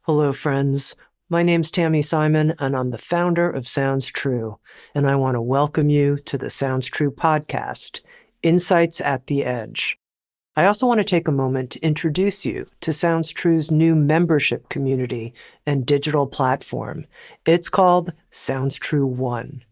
Hello, friends. My name's Tami Simon, and I'm the founder of Sounds True, and I want to welcome you to the Sounds True podcast, Insights at the Edge. I also want to take a moment to introduce you to Sounds True's new membership community and digital platform. It's called Sounds True One.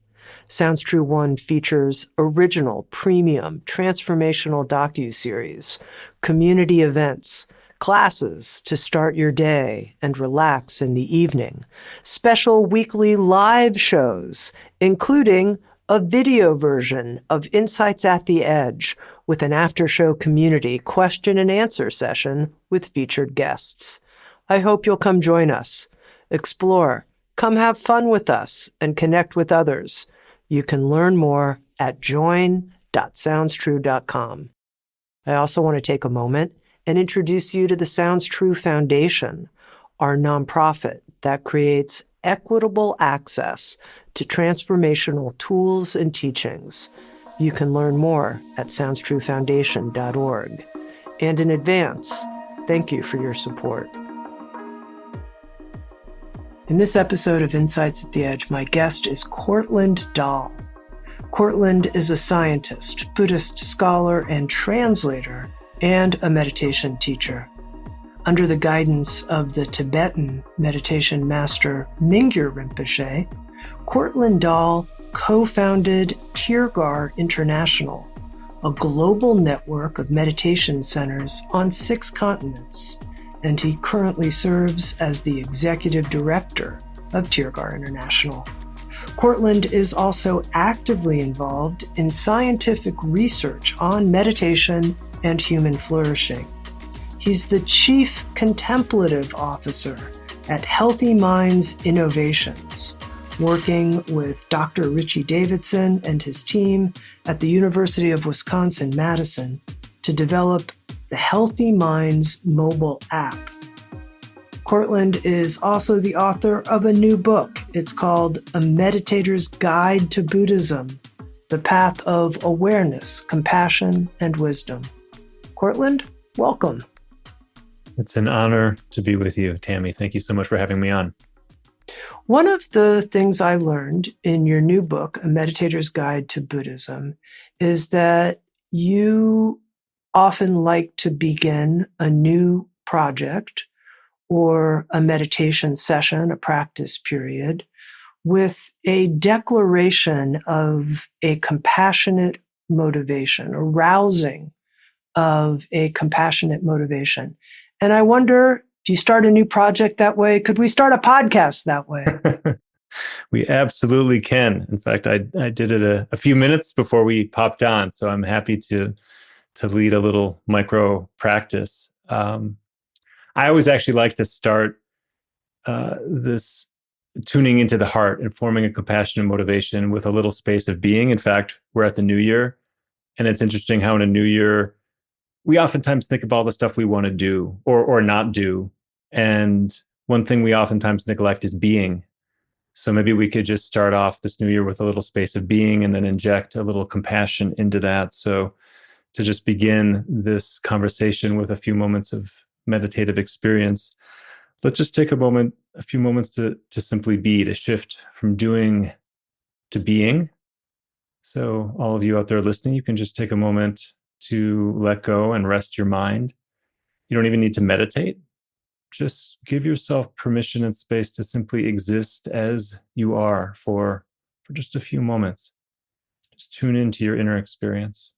Sounds True One features original, premium, transformational docuseries, community events, classes to start your day and relax in the evening, special weekly live shows, including a video version of Insights at the Edge with an after-show community question and answer session with featured guests. I hope you'll come join us, explore, come have fun with us, and connect with others. You can learn more at join.soundstrue.com. I also want to take a moment and introduce you to the Sounds True Foundation, our nonprofit that creates equitable access to transformational tools and teachings. You can learn more at soundstruefoundation.org. And in advance, thank you for your support. In this episode of Insights at the Edge, my guest is Cortland Dahl. Cortland is a scientist, Buddhist scholar, and translator, and a meditation teacher. Under the guidance of the Tibetan meditation master Mingyur Rinpoche, Cortland Dahl co-founded Tirgar International, a global network of meditation centers on 6 continents, and he currently serves as the executive director of Tirgar International. Cortland is also actively involved in scientific research on meditation and human flourishing. He's the Chief Contemplative Officer at Healthy Minds Innovations, working with Dr. Richie Davidson and his team at the University of Wisconsin-Madison to develop the Healthy Minds mobile app. Cortland is also the author of a new book. It's called A Meditator's Guide to Buddhism, The Path of Awareness, Compassion, and Wisdom. Cortland, welcome. It's an honor to be with you, Tami. Thank you so much for having me on. One of the things I learned in your new book, A Meditator's Guide to Buddhism, is that you often like to begin a new project or a meditation session, a practice period, with a declaration of a compassionate motivation, arousing of a compassionate motivation. And I wonder, do you start a new project that way? Could we start a podcast that way? We absolutely can. In fact, I did it a few minutes before we popped on, so I'm happy to lead a little micro practice. I always actually like to start this tuning into the heart and forming a compassionate motivation with a little space of being. In fact, we're at the new year, and it's interesting how in a new year, we oftentimes think about all the stuff we want to do or not do. And one thing we oftentimes neglect is being. So maybe we could just start off this new year with a little space of being and then inject a little compassion into that. So to just begin this conversation with a few moments of meditative experience, let's just take a few moments to simply be, to shift from doing to being. So all of you out there listening, you can just take a moment to let go and rest your mind. You don't even need to meditate. Just give yourself permission and space to simply exist as you are for just a few moments. Just tune into your inner experience.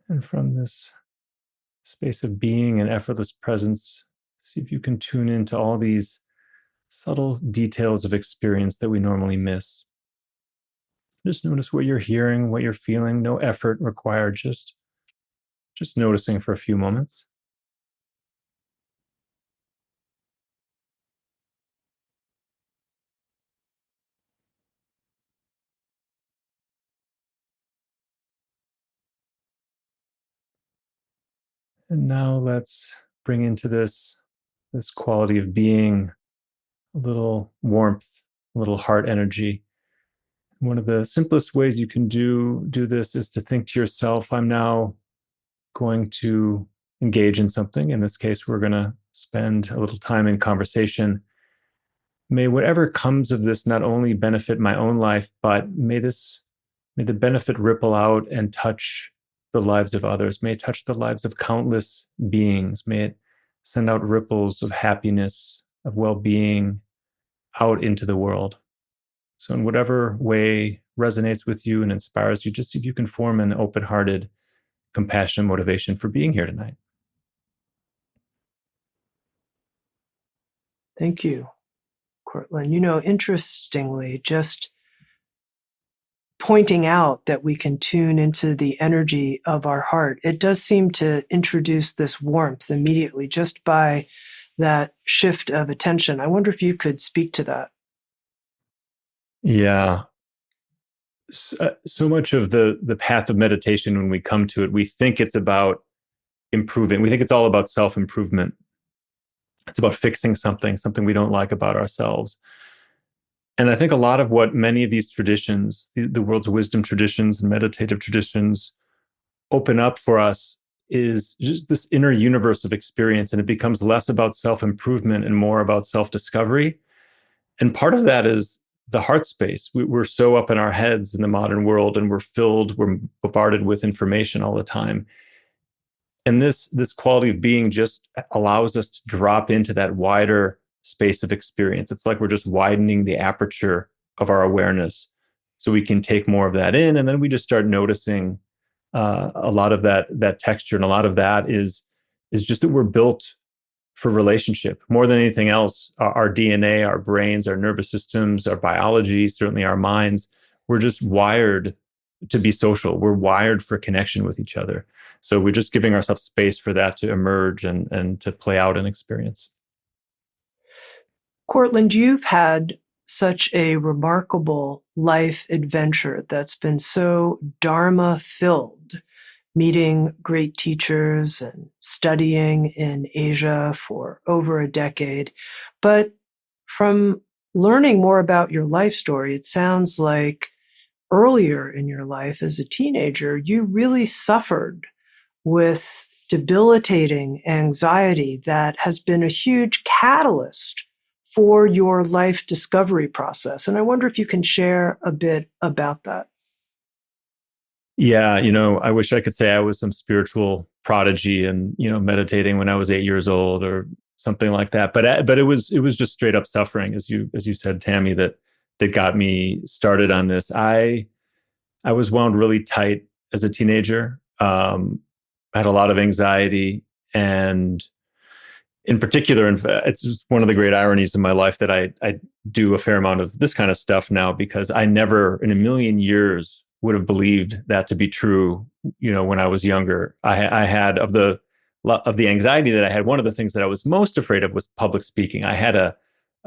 And from this space of being and effortless presence, see if you can tune into all these subtle details of experience that we normally miss. Just notice what you're hearing, what you're feeling, no effort required, just noticing for a few moments. And now let's bring into this quality of being a little warmth, a little heart energy. one of the simplest ways you can do this is to think to yourself, I'm now going to engage in something. In this case, we're going to spend a little time in conversation. May whatever comes of this not only benefit my own life, but may the benefit ripple out and touch the lives of others. May it touch the lives of countless beings. May it send out ripples of happiness, of well-being out into the world. So in whatever way resonates with you and inspires you, just if you can form an open-hearted, compassionate motivation for being here tonight. Thank you, Cortland. Interestingly, just pointing out that we can tune into the energy of our heart, it does seem to introduce this warmth immediately just by that shift of attention. I wonder if you could speak to that. Yeah. So much of the path of meditation, when we come to it, we think it's about improving. We think it's all about self-improvement. It's about fixing something we don't like about ourselves. And I think a lot of what many of these traditions, the world's wisdom traditions and meditative traditions, open up for us is just this inner universe of experience. And it becomes less about self-improvement and more about self-discovery. And part of that is the heart space. We're so up in our heads in the modern world, and we're bombarded with information all the time. And this quality of being just allows us to drop into that wider space of experience. It's like we're just widening the aperture of our awareness so we can take more of that in. And then we just start noticing a lot of that texture. And a lot of that is just that we're built for relationship more than anything else. Our DNA, our brains, our nervous systems, our biology, certainly our minds, we're just wired to be social. We're wired for connection with each other. So we're just giving ourselves space for that to emerge and to play out an experience. Cortland, you've had such a remarkable life adventure that's been so Dharma-filled, meeting great teachers and studying in Asia for over a decade. But from learning more about your life story, it sounds like earlier in your life as a teenager, you really suffered with debilitating anxiety that has been a huge catalyst for your life discovery process. And I wonder if you can share a bit about that. Yeah, I wish I could say I was some spiritual prodigy and, meditating when I was 8 years old or something like that. But it was just straight up suffering, as you said, Tami, that got me started on this. I was wound really tight as a teenager. I had a lot of anxiety, and in particular, it's one of the great ironies in my life that I do a fair amount of this kind of stuff now, because I never in a million years would have believed that to be true. When I was younger, I had of the anxiety that I had, one of the things that I was most afraid of was public speaking. I had a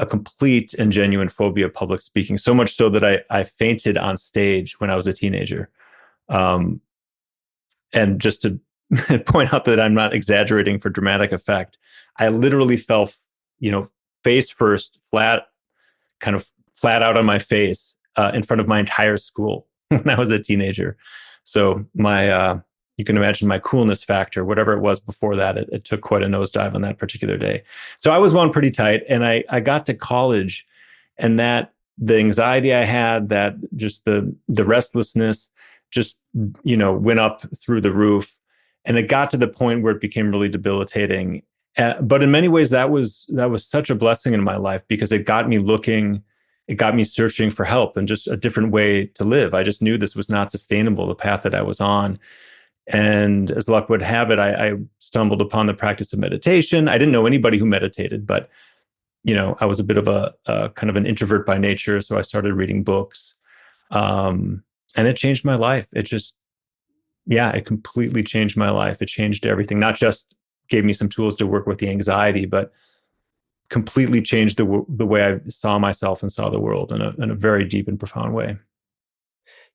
complete and genuine phobia of public speaking, so much so that I fainted on stage when I was a teenager. And just to point out that I'm not exaggerating for dramatic effect, I literally fell, face first, flat out on my face in front of my entire school when I was a teenager. So you can imagine my coolness factor, whatever it was before that, it took quite a nosedive on that particular day. So I was wound pretty tight, and I got to college, and that the anxiety I had, that just the restlessness just, went up through the roof. And it got to the point where it became really debilitating. But in many ways, that was such a blessing in my life, because it got me searching for help and just a different way to live. I just knew this was not sustainable, the path that I was on. And as luck would have it, I stumbled upon the practice of meditation. I didn't know anybody who meditated, but I was a bit of a kind of an introvert by nature. So I started reading books, and it changed my life. It completely changed my life. It changed everything. Not just gave me some tools to work with the anxiety, but completely changed the way I saw myself and saw the world in a very deep and profound way.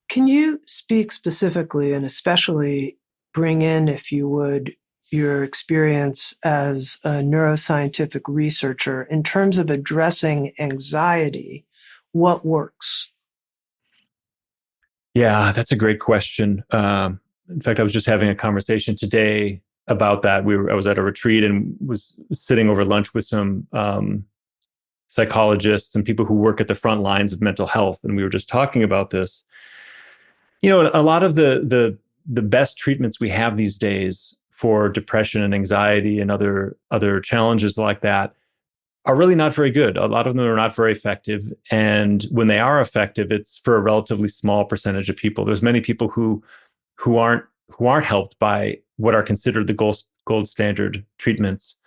Can you speak specifically and especially bring in, if you would, your experience as a neuroscientific researcher in terms of addressing anxiety? What works? Yeah, that's a great question. In fact, I was just having a conversation today about that. I was at a retreat and was sitting over lunch with some psychologists and people who work at the front lines of mental health, and we were just talking about this. A lot of the best treatments we have these days for depression and anxiety and other challenges like that are really not very good. A lot of them are not very effective. And when they are effective, it's for a relatively small percentage of people. There's many people who aren't helped by what are considered the gold standard treatments.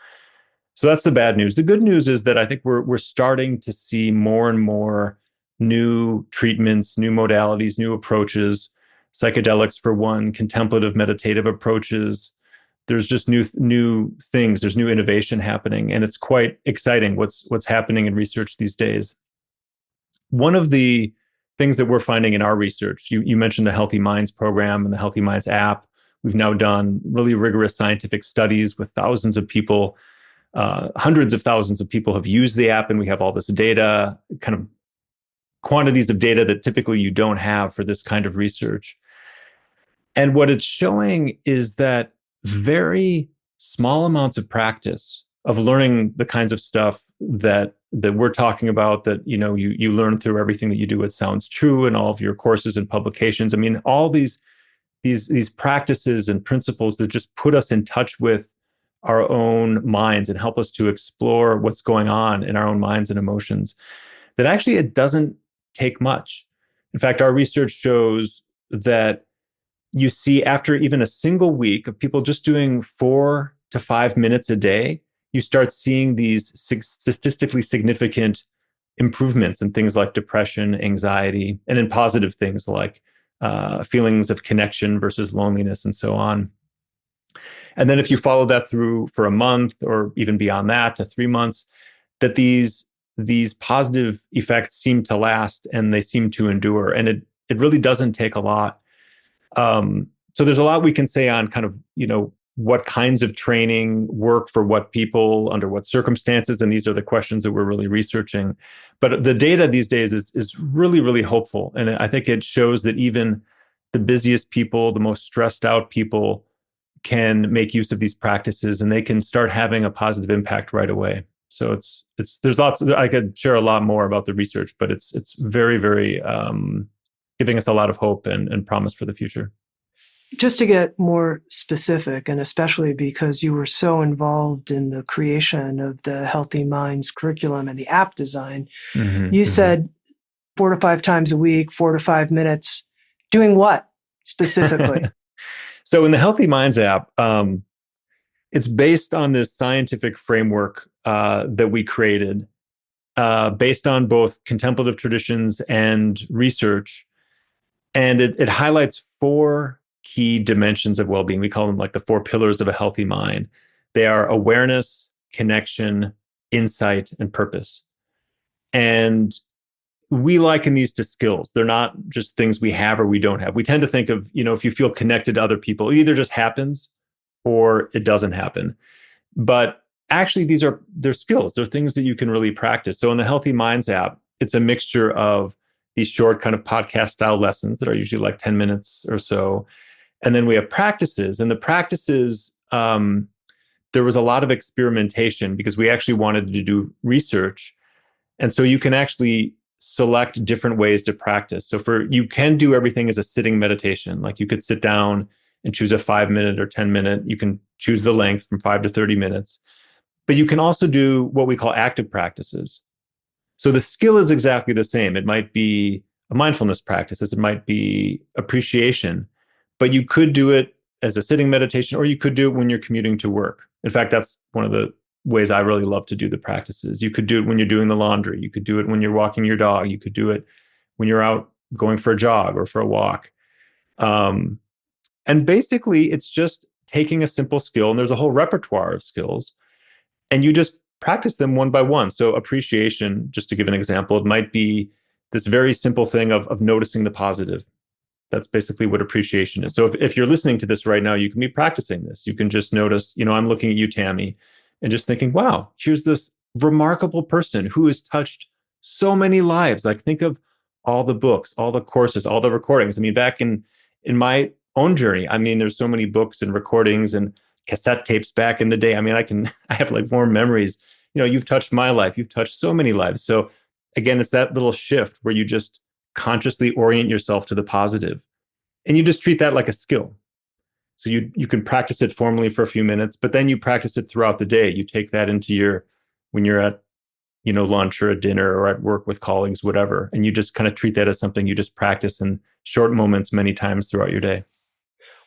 So that's the bad news. The good news is that I think we're starting to see more and more new treatments, new modalities, new approaches, psychedelics for one, contemplative meditative approaches. There's just new things. There's new innovation happening, and it's quite exciting what's happening in research these days. One of the things that we're finding in our research, you mentioned the Healthy Minds program and the Healthy Minds app. We've now done really rigorous scientific studies with thousands of people. Hundreds of thousands of people have used the app, and we have all this data, kind of quantities of data that typically you don't have for this kind of research. And what it's showing is that very small amounts of practice of learning the kinds of stuff that we're talking about, that you learn through everything that you do. It sounds true in all of your courses and publications. I mean, all these practices and principles that just put us in touch with our own minds and help us to explore what's going on in our own minds and emotions, that actually it doesn't take much. In fact, our research shows that you see after even a single week of people just doing 4 to 5 minutes a day, you start seeing these statistically significant improvements in things like depression, anxiety, and in positive things like feelings of connection versus loneliness and so on. And then if you follow that through for a month or even beyond that to 3 months, that these positive effects seem to last and they seem to endure. And it really doesn't take a lot. So there's a lot we can say on kind of, what kinds of training work for what people under what circumstances. And these are the questions that we're really researching. But the data these days is really, really hopeful. And I think it shows that even the busiest people, the most stressed out people can make use of these practices and they can start having a positive impact right away. So there's lots, I could share a lot more about the research, but it's very, very, giving us a lot of hope and promise for the future. Just to get more specific, and especially because you were so involved in the creation of the Healthy Minds curriculum and the app design, you said 4 to 5 times a week, 4 to 5 minutes, doing what specifically? So in the Healthy Minds app, it's based on this scientific framework that we created, based on both contemplative traditions and research. And it highlights 4 key dimensions of well-being. We call them like the 4 pillars of a healthy mind. They are awareness, connection, insight, and purpose. And we liken these to skills. They're not just things we have or we don't have. We tend to think of, if you feel connected to other people, it either just happens or it doesn't happen. But actually, they're skills. They're things that you can really practice. So in the Healthy Minds app, it's a mixture of these short kind of podcast style lessons that are usually like 10 minutes or so. And then we have practices. And the practices, there was a lot of experimentation because we actually wanted to do research. And so you can actually select different ways to practice. So you can do everything as a sitting meditation. Like you could sit down and choose a 5-minute or 10-minute. You can choose the length from 5 to 30 minutes. But you can also do what we call active practices. So the skill is exactly the same. It might be a mindfulness practice, it might be appreciation, but you could do it as a sitting meditation, or you could do it when you're commuting to work. In fact, that's one of the ways I really love to do the practices. You could do it when you're doing the laundry. You could do it when you're walking your dog. You could do it when you're out going for a jog or for a walk. And basically, it's just taking a simple skill, and there's a whole repertoire of skills, and you just practice them one by one. So appreciation, just to give an example, it might be this very simple thing of noticing the positive. That's basically what appreciation is. So if you're listening to this right now, you can be practicing this. You can just notice, I'm looking at you, Tami, and just thinking, wow, here's this remarkable person who has touched so many lives. Like think of all the books, all the courses, all the recordings. I mean, back in my own journey, I mean, there's so many books and recordings and cassette tapes back in the day. I mean, I have like warm memories. You've touched my life. You've touched so many lives. So again, it's that little shift where you just consciously orient yourself to the positive, and you just treat that like a skill. So you can practice it formally for a few minutes, but then you practice it throughout the day. You take that into when you're at, lunch or a dinner or at work with colleagues, whatever, and you just kind of treat that as something you just practice in short moments many times throughout your day.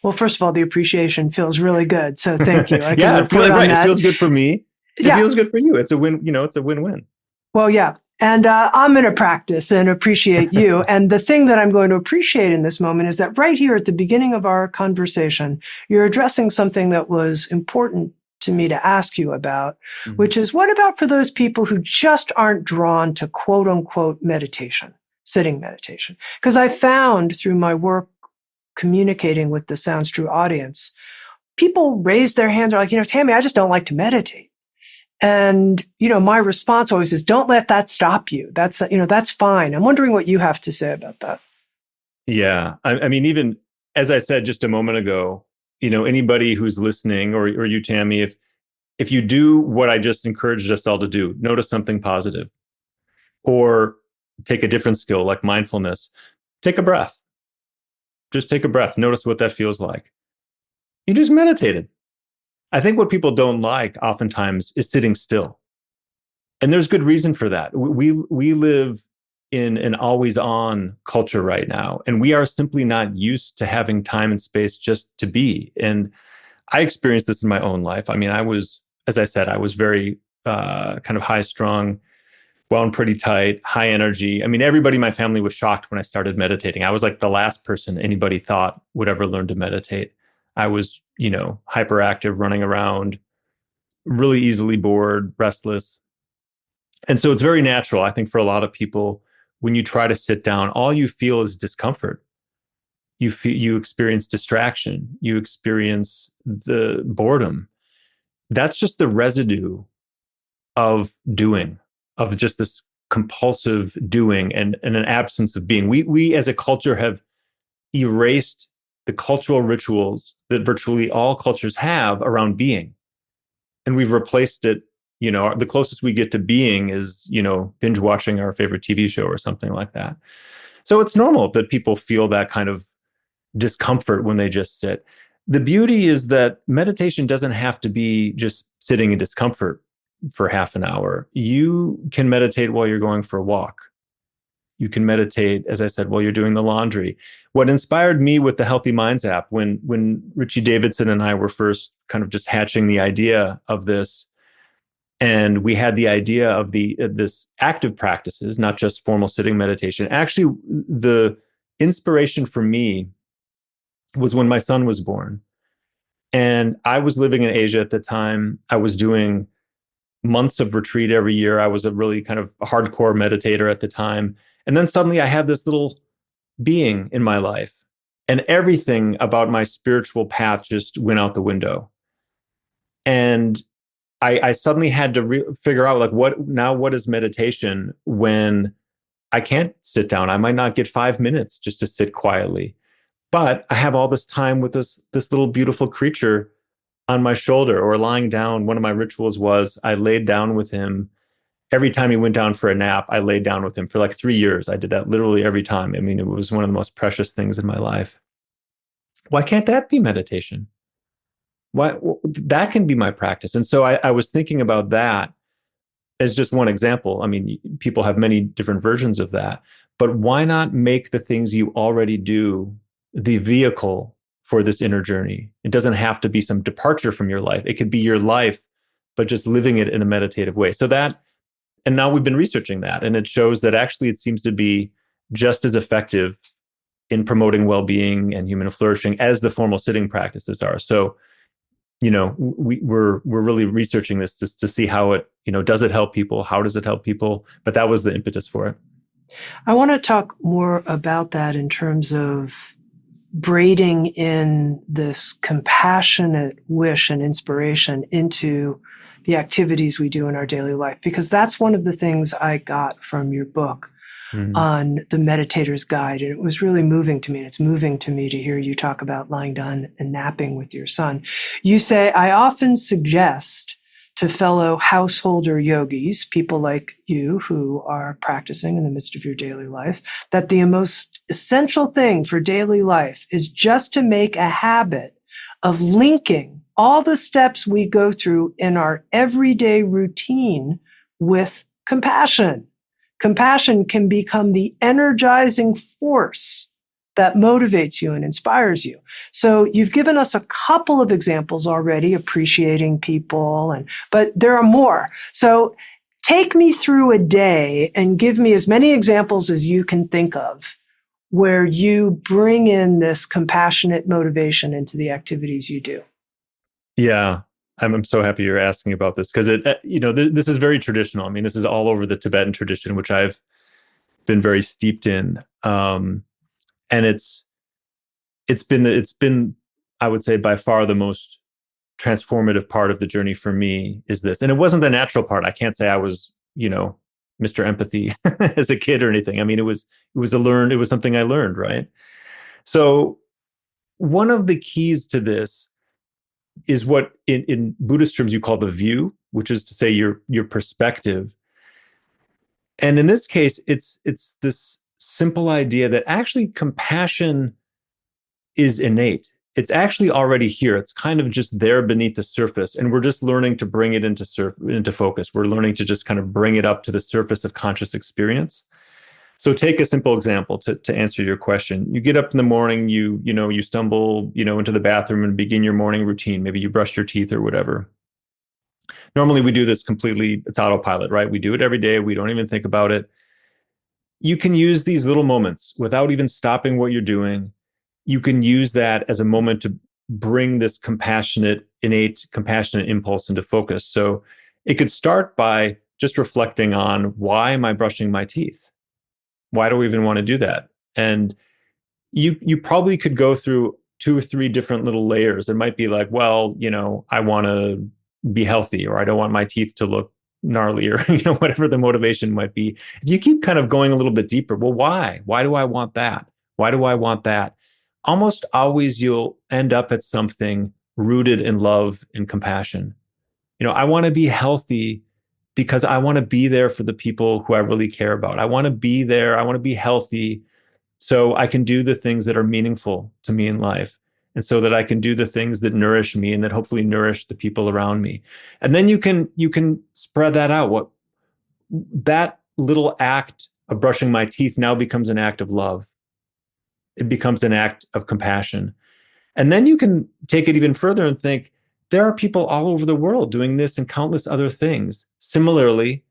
Well, first of all, the appreciation feels really good. So thank you. Yeah, it feels good for me. It feels good for you. It's a win, it's a win-win. Well, yeah. And I'm going to practice and appreciate you. And the thing that I'm going to appreciate in this moment is that right here at the beginning of our conversation, you're addressing something that was important to me to ask you about, which is, what about for those people who just aren't drawn to quote unquote meditation, sitting meditation? Because I found through my work communicating with the Sounds True audience, people raise their hands, are like, Tami, I just don't like to meditate. And, my response always is, don't let that stop you. That's fine. I'm wondering what you have to say about that. Yeah. I mean, even as I said just a moment ago, anybody who's listening or you, Tami, if you do what I just encouraged us all to do, notice something positive, or take a different skill like mindfulness, take a breath. Just take a breath. Notice what that feels like. You just meditated. I think what people don't like oftentimes is sitting still. And there's good reason for that. We live in an always on culture right now, and we are simply not used to having time and space just to be. And I experienced this in my own life. I mean, as I said, I was very kind of high strung, wound pretty tight, high energy. I mean, everybody in my family was shocked when I started meditating. I was like the last person anybody thought would ever learn to meditate. I was, hyperactive, running around, really easily bored, restless. And so it's very natural, I think, for a lot of people, when you try to sit down, all you feel is discomfort. You experience distraction. You experience the boredom. That's just the residue of doing, of just this compulsive doing and an absence of being. We as a culture have erased the cultural rituals that virtually all cultures have around being. And we've replaced it, the closest we get to being is, binge watching our favorite TV show or something like that. So it's normal that people feel that kind of discomfort when they just sit. The beauty is that meditation doesn't have to be just sitting in discomfort for half an hour. You can meditate while you're going for a walk. You can meditate, as I said, while you're doing the laundry. What inspired me with the Healthy Minds app, when Richie Davidson and I were first kind of just hatching the idea of this, and we had the idea of this active practices, not just formal sitting meditation. Actually, the inspiration for me was when my son was born. And I was living in Asia at the time. I was doing months of retreat every year. I was a really kind of hardcore meditator at the time. And then suddenly I had this little being in my life, and everything about my spiritual path just went out the window. And I suddenly had to figure out, like, what is meditation when I can't sit down? I might not get 5 minutes just to sit quietly, but I have all this time with this little beautiful creature on my shoulder or lying down. One of my rituals was I laid down with him. Every time he went down for a nap, I laid down with him for like 3 years. I did that literally every time. I mean, it was one of the most precious things in my life. Why can't that be meditation? Why that can be my practice? And so I was thinking about that as just one example. I mean, people have many different versions of that, but why not make the things you already do the vehicle for this inner journey? It doesn't have to be some departure from your life. It could be your life, but just living it in a meditative way. And now we've been researching that, and it shows that actually it seems to be just as effective in promoting well-being and human flourishing as the formal sitting practices are. So, we're really researching this to see how it, does it help people? How does it help people? But that was the impetus for it. I want to talk more about that in terms of braiding in this compassionate wish and inspiration into the activities we do in our daily life, because that's one of the things I got from your book Mm. on the Meditator's Guide. And it was really moving to me. And it's moving to me to hear you talk about lying down and napping with your son. You say, I often suggest to fellow householder yogis, people like you who are practicing in the midst of your daily life, that the most essential thing for daily life is just to make a habit of linking all the steps we go through in our everyday routine with compassion. Compassion can become the energizing force that motivates you and inspires you. So you've given us a couple of examples already, appreciating people, but there are more. So take me through a day and give me as many examples as you can think of where you bring in this compassionate motivation into the activities you do. Yeah, I'm so happy you're asking about this because this is very traditional. I mean, this is all over the Tibetan tradition, which I've been very steeped in. And it's been, I would say, by far the most transformative part of the journey for me is this. And it wasn't the natural part. I can't say I was, Mr. Empathy as a kid or anything. I mean, it was something I learned, right? So one of the keys to this is what in Buddhist terms you call the view, which is to say your perspective. And in this case, it's this simple idea that actually compassion is innate. It's actually already here. It's kind of just there beneath the surface. And we're just learning to bring it into focus. We're learning to just kind of bring it up to the surface of conscious experience. So take a simple example to answer your question. You get up in the morning, you stumble, into the bathroom and begin your morning routine. Maybe you brush your teeth or whatever. Normally we do this completely, it's autopilot, right? We do it every day. We don't even think about it. You can use these little moments without even stopping what you're doing. You can use that as a moment to bring this innate compassionate impulse into focus. So it could start by just reflecting on, why am I brushing my teeth? Why do we even want to do that? And you probably could go through 2 or 3 different little layers. It might be like, well, I want to be healthy, or I don't want my teeth to look gnarly, or whatever the motivation might be. If you keep kind of going a little bit deeper, well, why? Why do I want that? Why do I want that? Almost always you'll end up at something rooted in love and compassion. I want to be healthy because I want to be there for the people who I really care about. I want to be there. I want to be healthy so I can do the things that are meaningful to me in life, and so that I can do the things that nourish me and that hopefully nourish the people around me. And then you can spread that out. That little act of brushing my teeth now becomes an act of love. It becomes an act of compassion. And then you can take it even further and think, there are people all over the world doing this and countless other things, similarly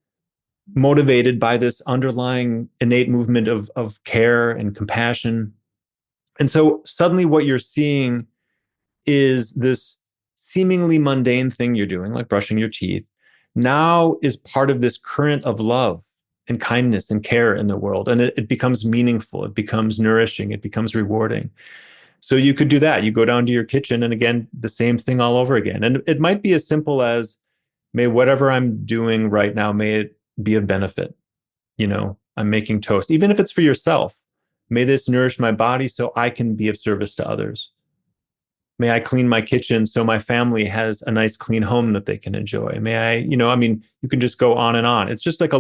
motivated by this underlying innate movement of care and compassion. And so suddenly what you're seeing is this seemingly mundane thing you're doing, like brushing your teeth, now is part of this current of love and kindness and care in the world. And it becomes meaningful, it becomes nourishing, it becomes rewarding. So you could do that. You go down to your kitchen and again, the same thing all over again. And it might be as simple as, may whatever I'm doing right now, may it be of benefit. I'm making toast, even if it's for yourself. May this nourish my body so I can be of service to others. May I clean my kitchen so my family has a nice clean home that they can enjoy. May I, you can just go on and on. It's just like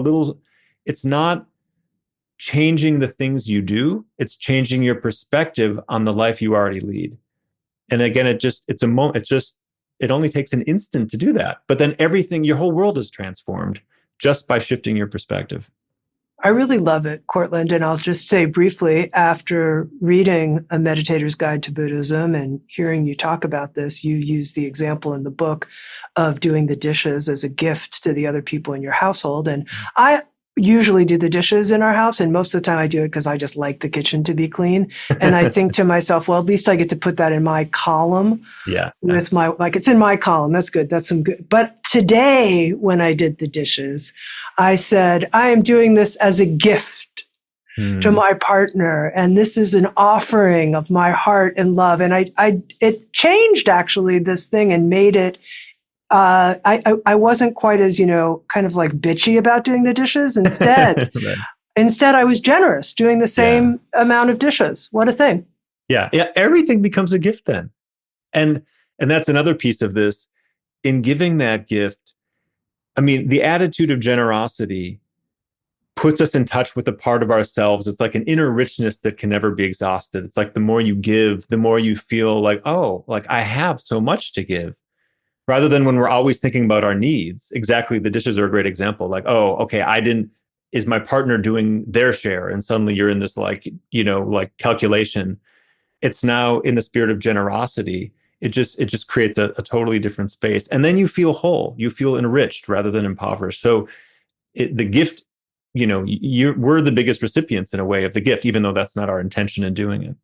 it's not changing the things you do, it's changing your perspective on the life you already lead. And again, it only takes an instant to do that. But then your whole world is transformed just by shifting your perspective. I really love it, Cortland. And I'll just say briefly, after reading A Meditator's Guide to Buddhism and hearing you talk about this, you use the example in the book of doing the dishes as a gift to the other people in your household. And I usually do the dishes in our house, and most of the time I do it because I just like the kitchen to be clean. And I think to myself, well, at least I get to put that in my column. Yeah. With it's in my column. That's good. That's some good. But today, when I did the dishes, I said, I am doing this as a gift to my partner. And this is an offering of my heart and love. And it changed actually this thing and made it, I wasn't quite as, kind of like bitchy about doing the dishes. Instead, Right. Instead, I was generous, doing the same amount of dishes. What a thing. Yeah. Everything becomes a gift then. And that's another piece of this. In giving that gift, I mean, the attitude of generosity puts us in touch with a part of ourselves. It's like an inner richness that can never be exhausted. It's like the more you give, the more you feel like, oh, like I have so much to give. Rather than when we're always thinking about our needs. Exactly. The dishes are a great example. Like, oh, okay, is my partner doing their share? And suddenly you're in this like, like calculation. It's now in the spirit of generosity. It just creates a totally different space. And then you feel whole, you feel enriched rather than impoverished. So the gift, we're the biggest recipients in a way of the gift, even though that's not our intention in doing it.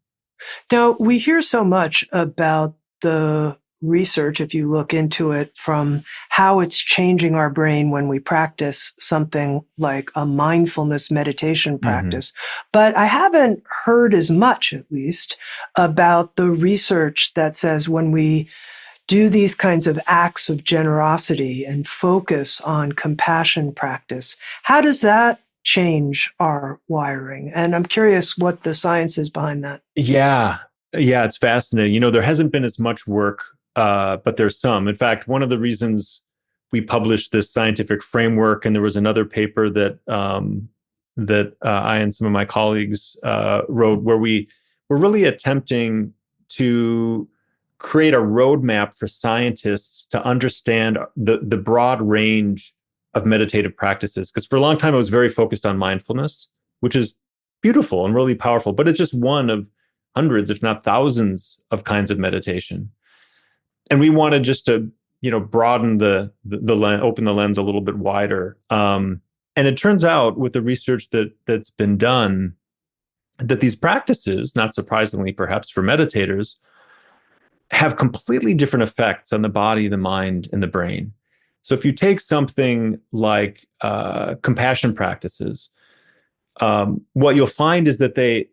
Now, we hear so much about the research, if you look into it, from how it's changing our brain when we practice something like a mindfulness meditation practice. But I haven't heard as much, at least, about the research that says when we do these kinds of acts of generosity and focus on compassion practice, how does that change our wiring? And I'm curious what the science is behind that. Yeah, it's fascinating. There hasn't been as much work, but there's some. In fact, one of the reasons we published this scientific framework, and there was another paper that I and some of my colleagues wrote, where we were really attempting to create a roadmap for scientists to understand the broad range of meditative practices. Because for a long time, I was very focused on mindfulness, which is beautiful and really powerful, but it's just one of hundreds, if not thousands, of kinds of meditation. And we wanted just to, broaden the lens, open the lens a little bit wider. And it turns out with the research that's been done, that these practices, not surprisingly, perhaps for meditators, have completely different effects on the body, the mind, and the brain. So if you take something like compassion practices, what you'll find is that they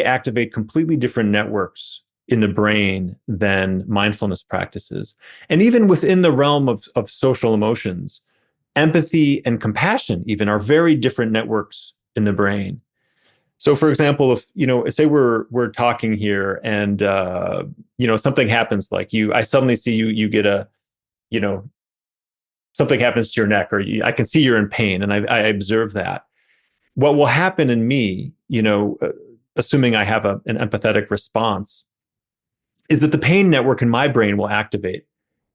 activate completely different networks in the brain than mindfulness practices. And even within the realm of social emotions, empathy and compassion even are very different networks in the brain. So, for example, if say we're talking here, and something happens, like I suddenly see you get something happens to your neck, or I can see you're in pain, and I observe that. What will happen in me, assuming I have an empathetic response, is that the pain network in my brain will activate.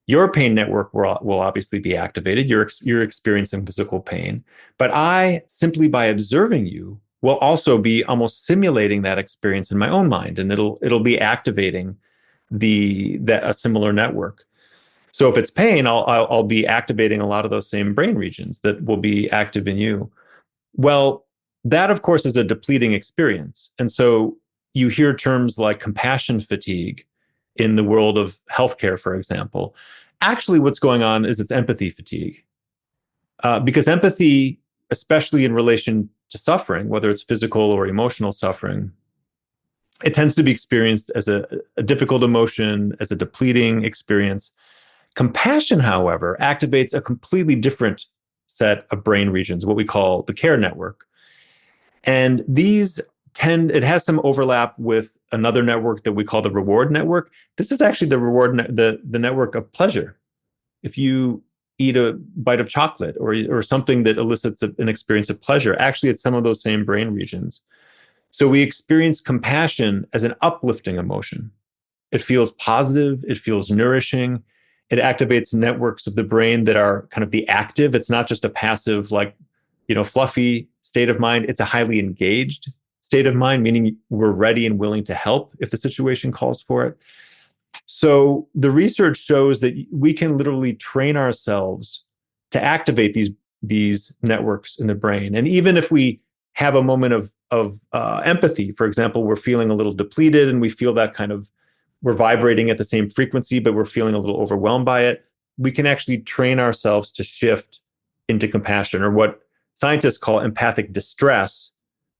Your pain network will obviously be activated. You're experiencing physical pain, but I, simply by observing you, will also be almost simulating that experience in my own mind, and it'll be activating a similar network. So if it's pain, I'll be activating a lot of those same brain regions that will be active in you. Well, that of course is a depleting experience, and so you hear terms like compassion fatigue in the world of healthcare, for example. Actually, what's going on is it's empathy fatigue, because empathy, especially in relation to suffering, whether it's physical or emotional suffering, it tends to be experienced as a difficult emotion, as a depleting experience. Compassion, however, activates a completely different set of brain regions, what we call the care network. And it has some overlap with another network that we call the reward network. This is actually the network of pleasure. If you eat a bite of chocolate or something that elicits an experience of pleasure, actually it's some of those same brain regions. So we experience compassion as an uplifting emotion. It feels positive, it feels nourishing. It activates networks of the brain that are kind of the active. It's not just a passive, fluffy state of mind. It's a highly engaged state of mind, meaning we're ready and willing to help if the situation calls for it. So the research shows that we can literally train ourselves to activate these networks in the brain. And even if we have a moment of empathy, for example, we're feeling a little depleted and we feel that we're vibrating at the same frequency, but we're feeling a little overwhelmed by it, we can actually train ourselves to shift into compassion, or what scientists call empathic distress.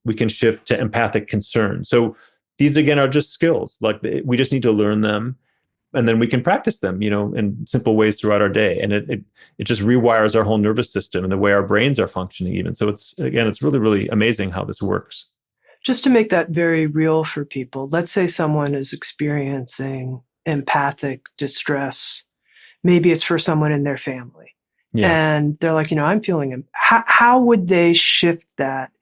We can shift to empathic concern. So these, again, are just skills. Like, we just need to learn them. And then we can practice them, in simple ways throughout our day. And it just rewires our whole nervous system and the way our brains are functioning even. So it's really, really amazing how this works. Just to make that very real for people, let's say someone is experiencing empathic distress. Maybe it's for someone in their family. Yeah. And they're like, I'm feeling, how would they shift that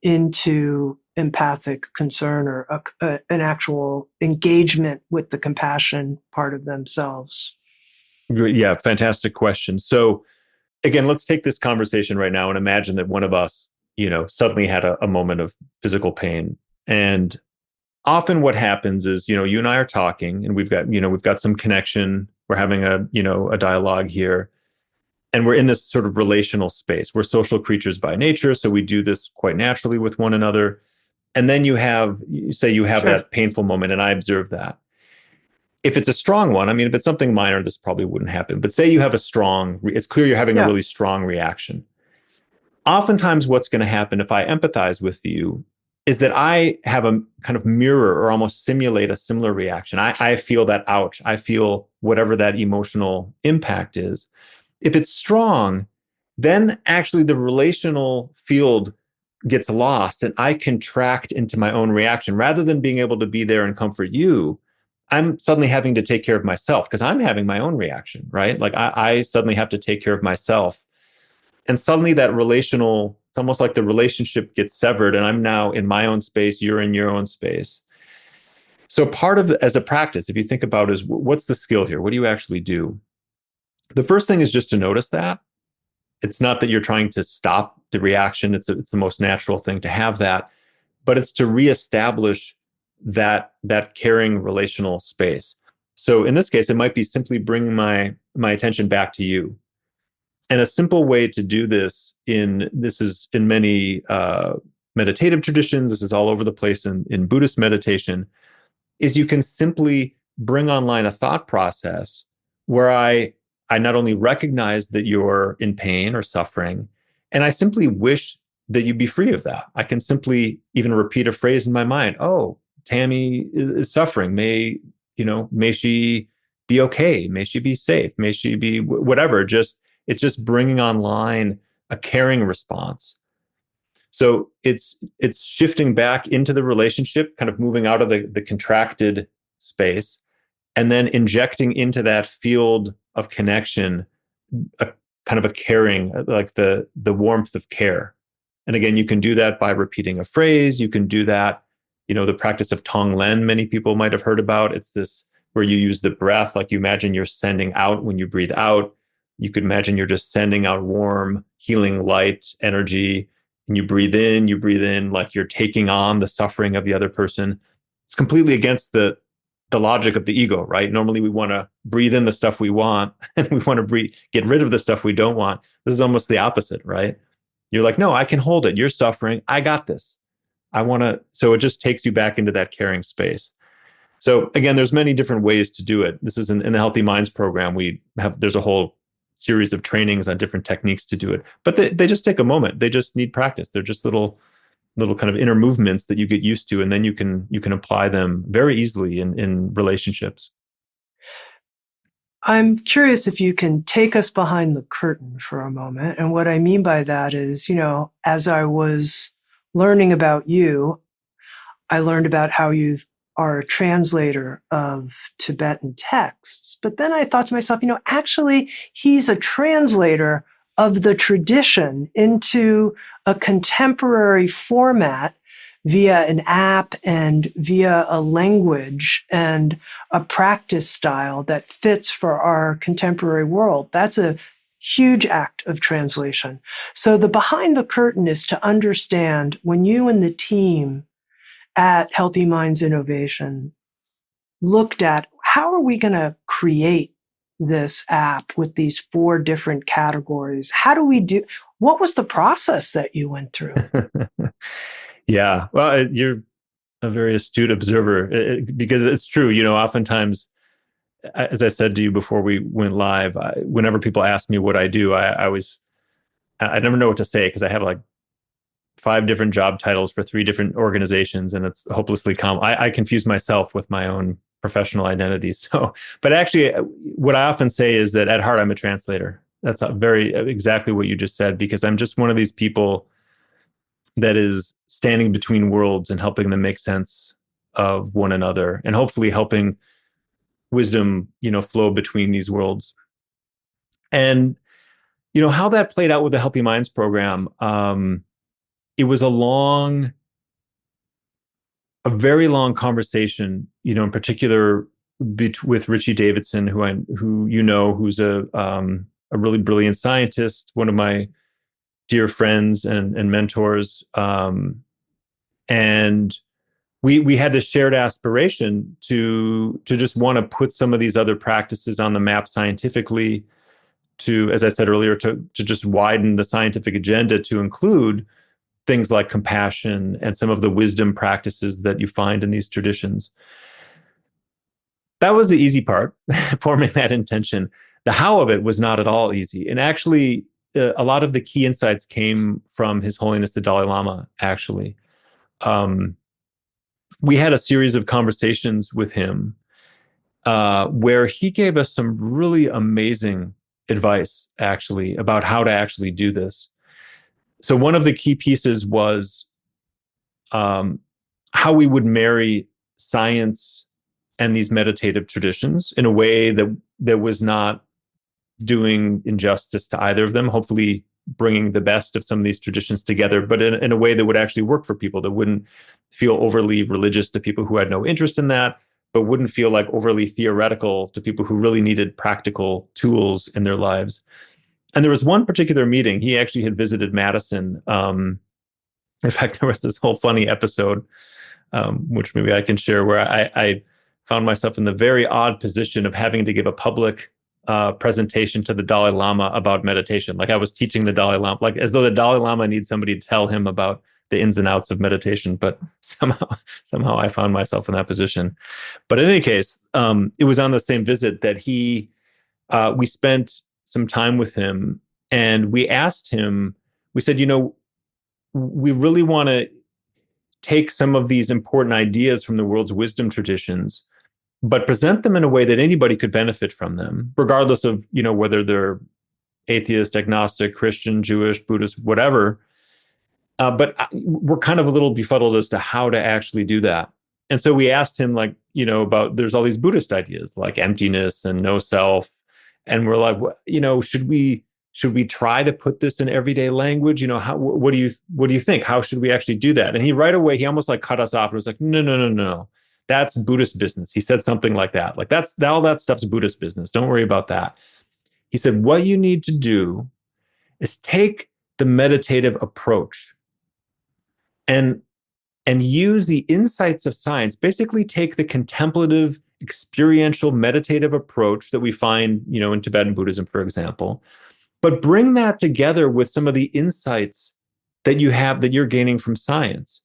into empathic concern or an actual engagement with the compassion part of themselves? Yeah, fantastic question. So again, let's take this conversation right now and imagine that one of us, suddenly had a moment of physical pain. And often what happens is, you and I are talking and we've got some connection. We're having a dialogue here. And we're in this sort of relational space. We're social creatures by nature, so we do this quite naturally with one another. And then you have Sure. that painful moment, and I observe that. If it's a strong one, if it's something minor, this probably wouldn't happen. But say you have it's clear you're having a really strong reaction. Oftentimes what's going to happen if I empathize with you is that I have a kind of mirror or almost simulate a similar reaction. I feel that ouch. I feel whatever that emotional impact is. If it's strong, then actually the relational field gets lost and I contract into my own reaction. Rather than being able to be there and comfort you, I'm suddenly having to take care of myself because I'm having my own reaction, right? Like I suddenly have to take care of myself. And suddenly it's almost like the relationship gets severed and I'm now in my own space, you're in your own space. So as a practice, if you think about is what's the skill here? What do you actually do? The first thing is just to notice that. It's not that you're trying to stop the reaction. It's the most natural thing to have that, but it's to reestablish that caring relational space. So in this case, it might be simply bringing my attention back to you. And a simple way to do this is in many meditative traditions, this is all over the place in Buddhist meditation, is you can simply bring online a thought process where I not only recognize that you're in pain or suffering, and I simply wish that you be free of that. I can simply even repeat a phrase in my mind. Oh, Tami is suffering. May she be okay. May she be safe. May she be whatever. It's just bringing online a caring response. So it's shifting back into the relationship, kind of moving out of the contracted space, and then injecting into that field of connection a kind of a caring, like the warmth of care. And again, you can do that by repeating a phrase. You can do that, the practice of Tonglen, many people might have heard about. It's this where you use the breath, like you imagine you're sending out when you breathe out. You could imagine you're just sending out warm, healing light, energy. And you breathe in like you're taking on the suffering of the other person. It's completely against the logic of the ego, right? Normally we want to breathe in the stuff we want and we want to get rid of the stuff we don't want. This is almost the opposite, right? You're like, no, I can hold it. You're suffering. I got this. So it just takes you back into that caring space. So again, there's many different ways to do it. This is in the Healthy Minds program. There's a whole series of trainings on different techniques to do it, but they just take a moment. They just need practice. They're just little kind of inner movements that you get used to, and then you can apply them very easily in relationships. I'm curious if you can take us behind the curtain for a moment. And what I mean by that is, as I was learning about you, I learned about how you are a translator of Tibetan texts. But then I thought to myself, actually, he's a translator of the tradition into a contemporary format via an app and via a language and a practice style that fits for our contemporary world. That's a huge act of translation. So the behind the curtain is to understand when you and the team at Healthy Minds Innovation looked at how are we going to create this app with these 4 different categories? What was the process that you went through? Yeah, well, you're a very astute observer because it's true. Oftentimes, as I said to you before we went live, whenever people ask me what I do, I never know what to say because I have like 5 different job titles for 3 different organizations, and it's hopelessly common. I confuse myself with my own professional identity. So, but actually, what I often say is that at heart, I'm a translator. That's very exactly what you just said, because I'm just one of these people that is standing between worlds and helping them make sense of one another, and hopefully helping wisdom, flow between these worlds. And how that played out with the Healthy Minds program. It was a very long conversation, in particular with Richie Davidson, who's a really brilliant scientist, one of my dear friends and mentors. And we had this shared aspiration to just want to put some of these other practices on the map scientifically, to, as I said earlier, to just widen the scientific agenda to include things like compassion and some of the wisdom practices that you find in these traditions. That was the easy part, forming that intention. The how of it was not at all easy. And actually, a lot of the key insights came from His Holiness the Dalai Lama, actually. We had a series of conversations with him where he gave us some really amazing advice, actually, about how to actually do this. So one of the key pieces was how we would marry science and these meditative traditions in a way that was not doing injustice to either of them, hopefully bringing the best of some of these traditions together, but in a way that would actually work for people, that wouldn't feel overly religious to people who had no interest in that, but wouldn't feel like overly theoretical to people who really needed practical tools in their lives. And there was one particular meeting. He actually had visited Madison. In fact, there was this whole funny episode, which maybe I can share, where I found myself in the very odd position of having to give a public presentation to the Dalai Lama about meditation. Like I was teaching the Dalai Lama, like as though the Dalai Lama needs somebody to tell him about the ins and outs of meditation. But somehow I found myself in that position. But in any case, it was on the same visit that we spent some time with him, and we asked him, we said, we really want to take some of these important ideas from the world's wisdom traditions, but present them in a way that anybody could benefit from them, regardless of, whether they're atheist, agnostic, Christian, Jewish, Buddhist, whatever. But we're kind of a little befuddled as to how to actually do that. And so we asked him, about, there's all these Buddhist ideas like emptiness and no self. And we're like, should we try to put this in everyday language? What do you think? How should we actually do that? And he right away, he almost cut us off and was like, no. That's Buddhist business. He said something like that. Like all that stuff's Buddhist business. Don't worry about that. He said, what you need to do is take the meditative approach and use the insights of science. Basically take the contemplative, experiential, meditative approach that we find, in Tibetan Buddhism, for example, but bring that together with some of the insights that you're gaining from science.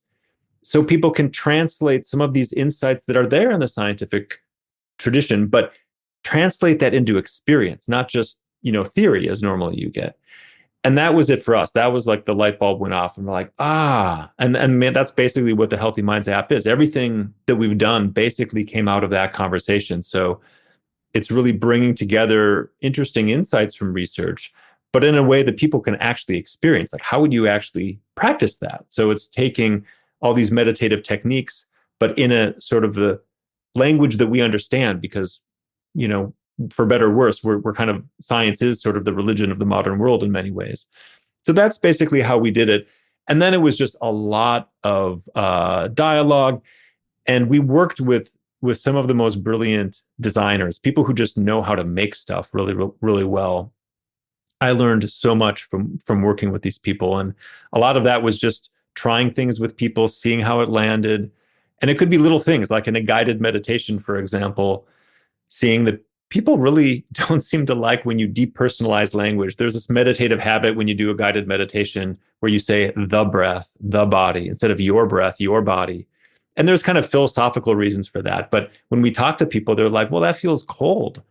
So people can translate some of these insights that are there in the scientific tradition, but translate that into experience, not just, theory as normally you get. And that was it for us. That was like the light bulb went off and we're like, and man, that's basically what the Healthy Minds app is. Everything that we've done basically came out of that conversation. So it's really bringing together interesting insights from research, but in a way that people can actually experience. Like, how would you actually practice that? So it's taking all these meditative techniques, but in a sort of the language that we understand, because, for better or worse, we're kind of, science is sort of the religion of the modern world in many ways. So that's basically how we did it. And then it was just a lot of dialogue. And we worked with some of the most brilliant designers, people who just know how to make stuff really, really well. I learned so much from working with these people. And a lot of that was just trying things with people, seeing how it landed. And it could be little things like in a guided meditation, for example, seeing that people really don't seem to like when you depersonalize language. There's this meditative habit when you do a guided meditation where you say the breath, the body, instead of your breath, your body. And there's kind of philosophical reasons for that. But when we talk to people, they're like, well, that feels cold.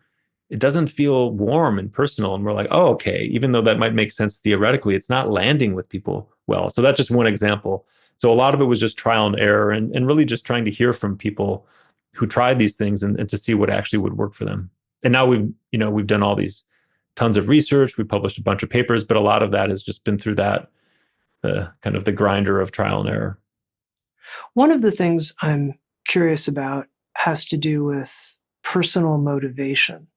It doesn't feel warm and personal. And we're like, oh, okay. Even though that might make sense theoretically, it's not landing with people well. So that's just one example. So a lot of it was just trial and error and really just trying to hear from people who tried these things and to see what actually would work for them. And now we've done all these tons of research. We published a bunch of papers, but a lot of that has just been through the kind of the grinder of trial and error. One of the things I'm curious about has to do with personal motivation.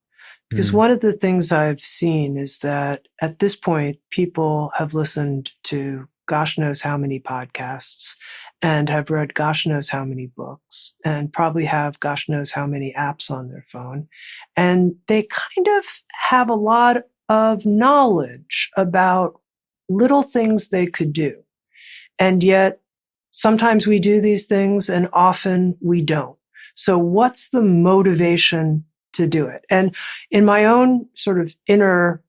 Because one of the things I've seen is that at this point, people have listened to gosh knows how many podcasts and have read gosh knows how many books and probably have gosh knows how many apps on their phone. And they kind of have a lot of knowledge about little things they could do. And yet sometimes we do these things and often we don't. So what's the motivation to do it? And in my own sort of inner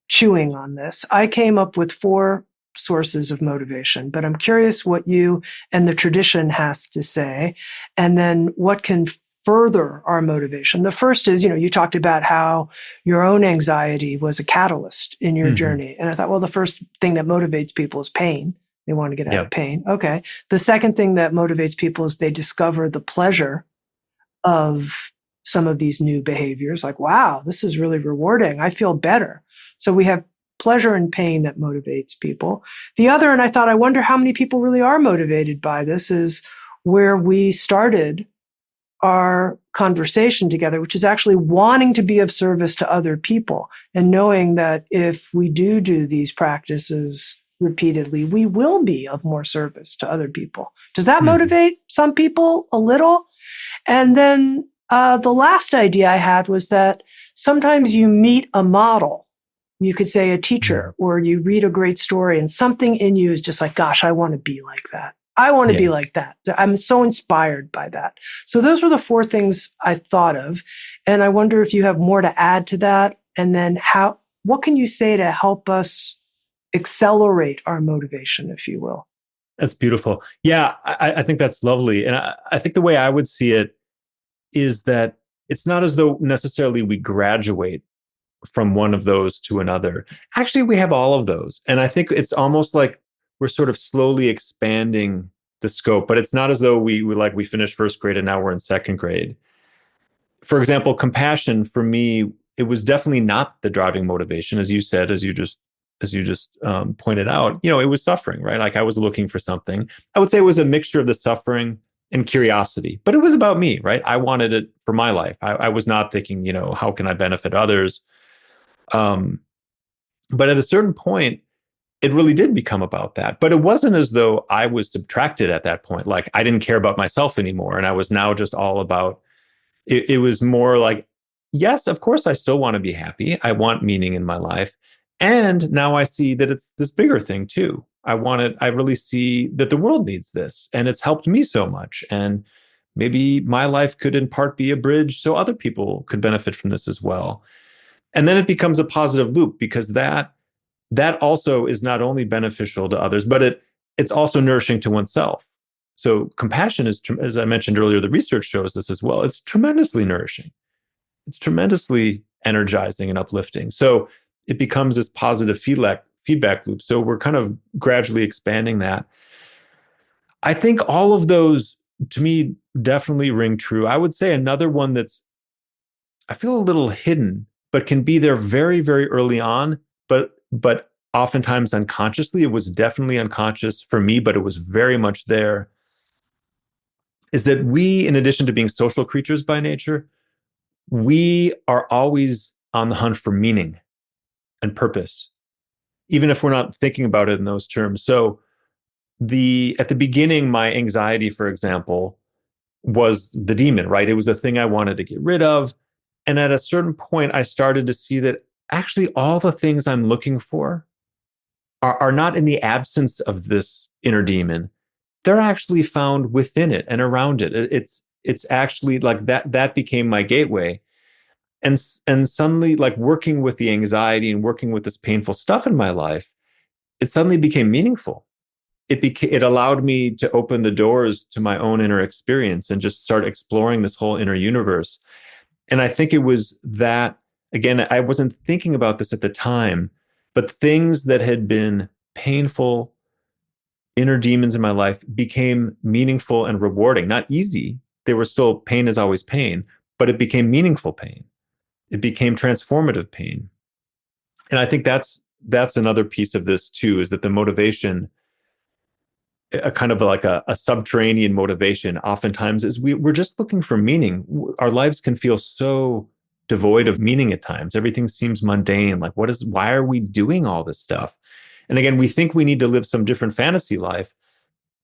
chewing on this, I came up with 4 sources of motivation, but I'm curious what you and the tradition has to say, and then what can further our motivation. The first is, you talked about how your own anxiety was a catalyst in your journey. And I thought, well, the first thing that motivates people is pain. They want to get out of pain. Okay. The second thing that motivates people is they discover the pleasure of some of these new behaviors. Like, wow, this is really rewarding. I feel better. So we have pleasure and pain that motivates people. The other, and I wonder how many people really are motivated by this, is where we started our conversation together, which is actually wanting to be of service to other people and knowing that if we do these practices repeatedly, we will be of more service to other people. Does that motivate some people a little? And then the last idea I had was that sometimes you meet a model. You could say a teacher, or you read a great story and something in you is just like, gosh, I want to be like that. I want to be like that. I'm so inspired by that. So those were the 4 things I thought of. And I wonder if you have more to add to that. And then what can you say to help us accelerate our motivation, if you will? That's beautiful. Yeah, I think that's lovely. And I think the way I would see it is that it's not as though necessarily we graduate from one of those to another. Actually, we have all of those. And I think it's almost like we're sort of slowly expanding the scope, but it's not as though we finished first grade and now we're in second grade. For example, compassion for me, it was definitely not the driving motivation, as you said, as you just pointed out. It was suffering, right? Like I was looking for something. I would say it was a mixture of the suffering and curiosity, but it was about me, right? I wanted it for my life. I was not thinking, how can I benefit others? But at a certain point, it really did become about that. But it wasn't as though I was subtracted at that point. Like I didn't care about myself anymore. And I was now just all about it. It was more like, yes, of course, I still want to be happy. I want meaning in my life. And now I see that it's this bigger thing too. I really see that the world needs this and it's helped me so much. And maybe my life could in part be a bridge so other people could benefit from this as well. And then it becomes a positive loop because that also is not only beneficial to others, but it's also nourishing to oneself. So compassion is, as I mentioned earlier, the research shows this as well. It's tremendously nourishing. It's tremendously energizing and uplifting. So it becomes this positive feedback loop. So we're kind of gradually expanding that. I think all of those, to me, definitely ring true. I would say another one I feel a little hidden, but can be there very, very early on, but oftentimes unconsciously. It was definitely unconscious for me, but it was very much there, is that we, in addition to being social creatures by nature, we are always on the hunt for meaning and purpose, even if we're not thinking about it in those terms. So at the beginning, my anxiety, for example, was the demon, right? It was a thing I wanted to get rid of. And at a certain point, I started to see that actually all the things I'm looking for are not in the absence of this inner demon. They're actually found within it and around it. It's actually like that became my gateway. And suddenly, like working with the anxiety and working with this painful stuff in my life, it suddenly became meaningful. It allowed me to open the doors to my own inner experience and just start exploring this whole inner universe. And I think it was that, again, I wasn't thinking about this at the time, but things that had been painful inner demons in my life became meaningful and rewarding. Not easy, they were still, pain is always pain, but it became meaningful pain. It became transformative pain. And I think that's another piece of this too, is that the motivation, a kind of like a subterranean motivation oftentimes, is we're just looking for meaning. Our lives can feel so devoid of meaning at times. Everything seems mundane. Like, why are we doing all this stuff? And again, we think we need to live some different fantasy life.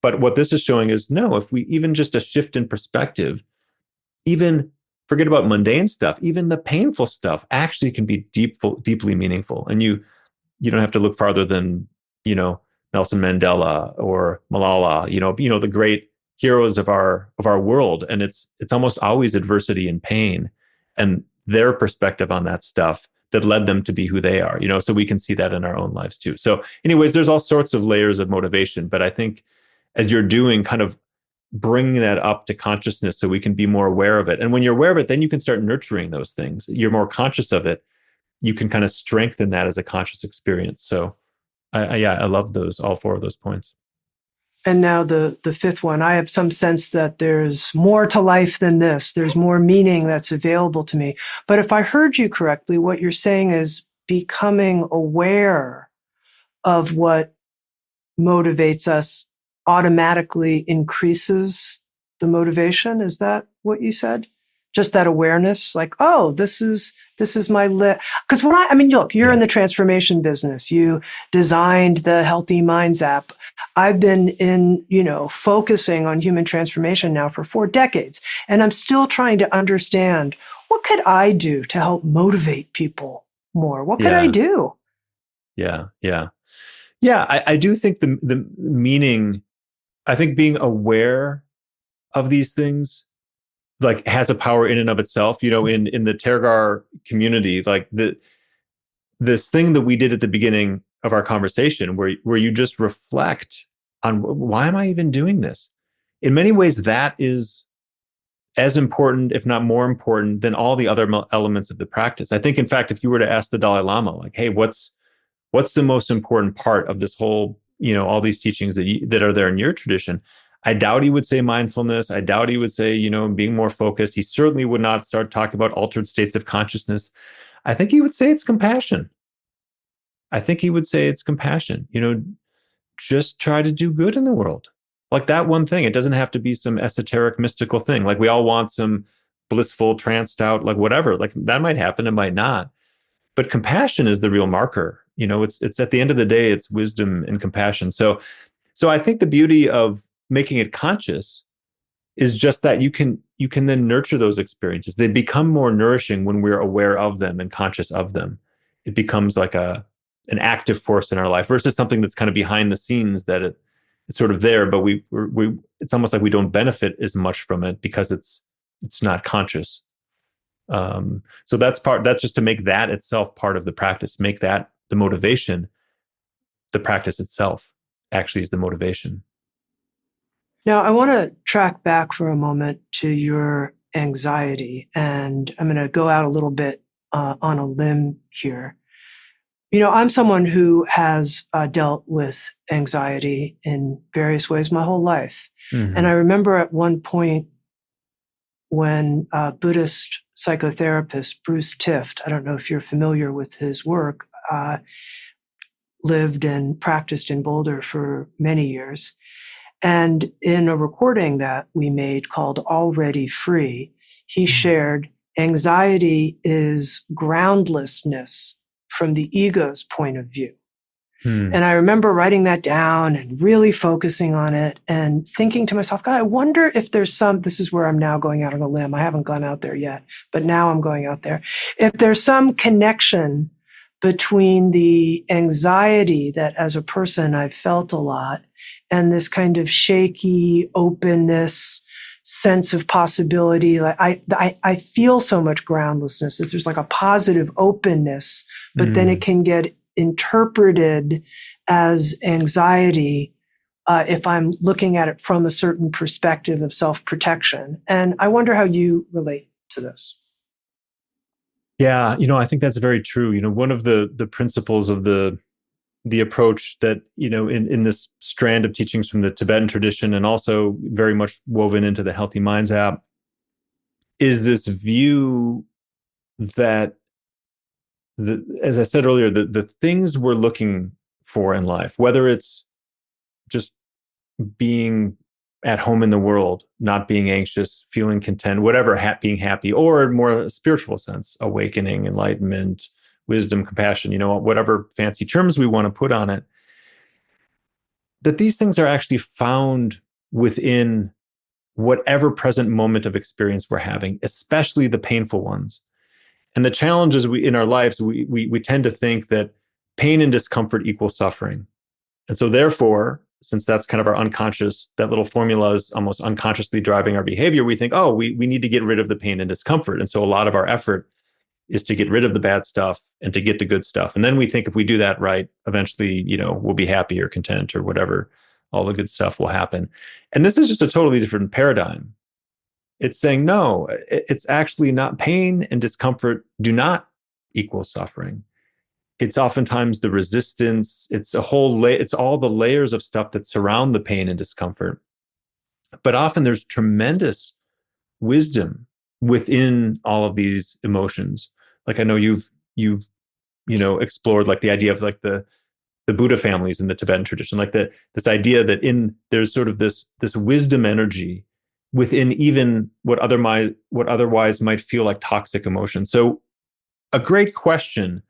But what this is showing is no, if we even just a shift in perspective, even forget about mundane stuff, even the painful stuff actually can be deeply meaningful. And you don't have to look farther than, Nelson Mandela or Malala, the great heroes of our world. And it's almost always adversity and pain and their perspective on that stuff that led them to be who they are, so we can see that in our own lives too. So anyways, there's all sorts of layers of motivation, but I think as you're doing, kind of bringing that up to consciousness so we can be more aware of it. And when you're aware of it, then you can start nurturing those things. You're more conscious of it. You can kind of strengthen that as a conscious experience. So I love all four of those points. And now the fifth one, I have some sense that there's more to life than this. There's more meaning that's available to me. But if I heard you correctly, what you're saying is becoming aware of what motivates us automatically increases the motivation. Is that what you said? Just that awareness, like, oh, this is my because look, you're in the transformation business. You designed the Healthy Minds app. I've been focusing on human transformation now for 4 decades, and I'm still trying to understand, what could I do to help motivate people more? What could I do? Yeah. I do think the meaning, I think being aware of these things like has a power in and of itself. In the Tergar community, like this thing that we did at the beginning of our conversation, where you just reflect on, why am I even doing this? In many ways, that is as important, if not more important, than all the other elements of the practice. I think, in fact, if you were to ask the Dalai Lama, like, hey, what's the most important part of this whole, all these teachings that are there in your tradition? I doubt he would say mindfulness. I doubt he would say, being more focused. He certainly would not start talking about altered states of consciousness. I think he would say it's compassion. Just try to do good in the world. Like that one thing. It doesn't have to be some esoteric, mystical thing. Like we all want some blissful, tranced out, like whatever. Like that might happen, it might not. But compassion is the real marker. It's at the end of the day, it's wisdom and compassion. So I think the beauty of making it conscious is just that you can then nurture those experiences. They become more nourishing when we're aware of them and conscious of them. It becomes like an active force in our life versus something that's kind of behind the scenes, that it's sort of there, but we it's almost like we don't benefit as much from it because it's not conscious. So that's just to make that itself part of the practice, make that the motivation. The practice itself actually is the motivation. Now, I want to track back for a moment to your anxiety, and I'm going to go out a little bit on a limb here. I'm someone who has dealt with anxiety in various ways my whole life. Mm-hmm. And I remember at one point when Buddhist psychotherapist Bruce Tift, I don't know if you're familiar with his work, lived and practiced in Boulder for many years. And in a recording that we made called Already Free, he shared anxiety is groundlessness from the ego's point of view. And I remember writing that down and really focusing on it and thinking to myself, God, I wonder if there's this is where I'm now going out on a limb. I haven't gone out there yet, but now I'm going out there. If there's some connection between the anxiety that as a person I've felt a lot and this kind of shaky openness, sense of possibility. Like I feel so much groundlessness. There's like a positive openness, but then it can get interpreted as anxiety if I'm looking at it from a certain perspective of self-protection. And I wonder how you relate to this. Yeah, I think that's very true. One of the principles of the approach that, in this strand of teachings from the Tibetan tradition and also very much woven into the Healthy Minds app is this view that as I said earlier, the things we're looking for in life, whether it's just being at home in the world, not being anxious, feeling content, whatever, being happy, or more spiritual sense, awakening, enlightenment, wisdom, compassion, whatever fancy terms we want to put on it, that these things are actually found within whatever present moment of experience we're having, especially the painful ones. And the challenges in our lives, we tend to think that pain and discomfort equal suffering. And so therefore, since that's kind of our unconscious, that little formula is almost unconsciously driving our behavior, we think, oh, we need to get rid of the pain and discomfort. And so a lot of our effort is to get rid of the bad stuff and to get the good stuff. And then we think if we do that right, eventually, we'll be happy or content or whatever, all the good stuff will happen. And this is just a totally different paradigm. It's saying, no, it's actually not. Pain and discomfort do not equal suffering. It's oftentimes the resistance. It's it's all the layers of stuff that surround the pain and discomfort. But often there's tremendous wisdom within all of these emotions. Like I know you've explored like the idea of like the Buddha families in the Tibetan tradition, like this idea that there's sort of this wisdom energy within even what otherwise might feel like toxic emotion. So a great question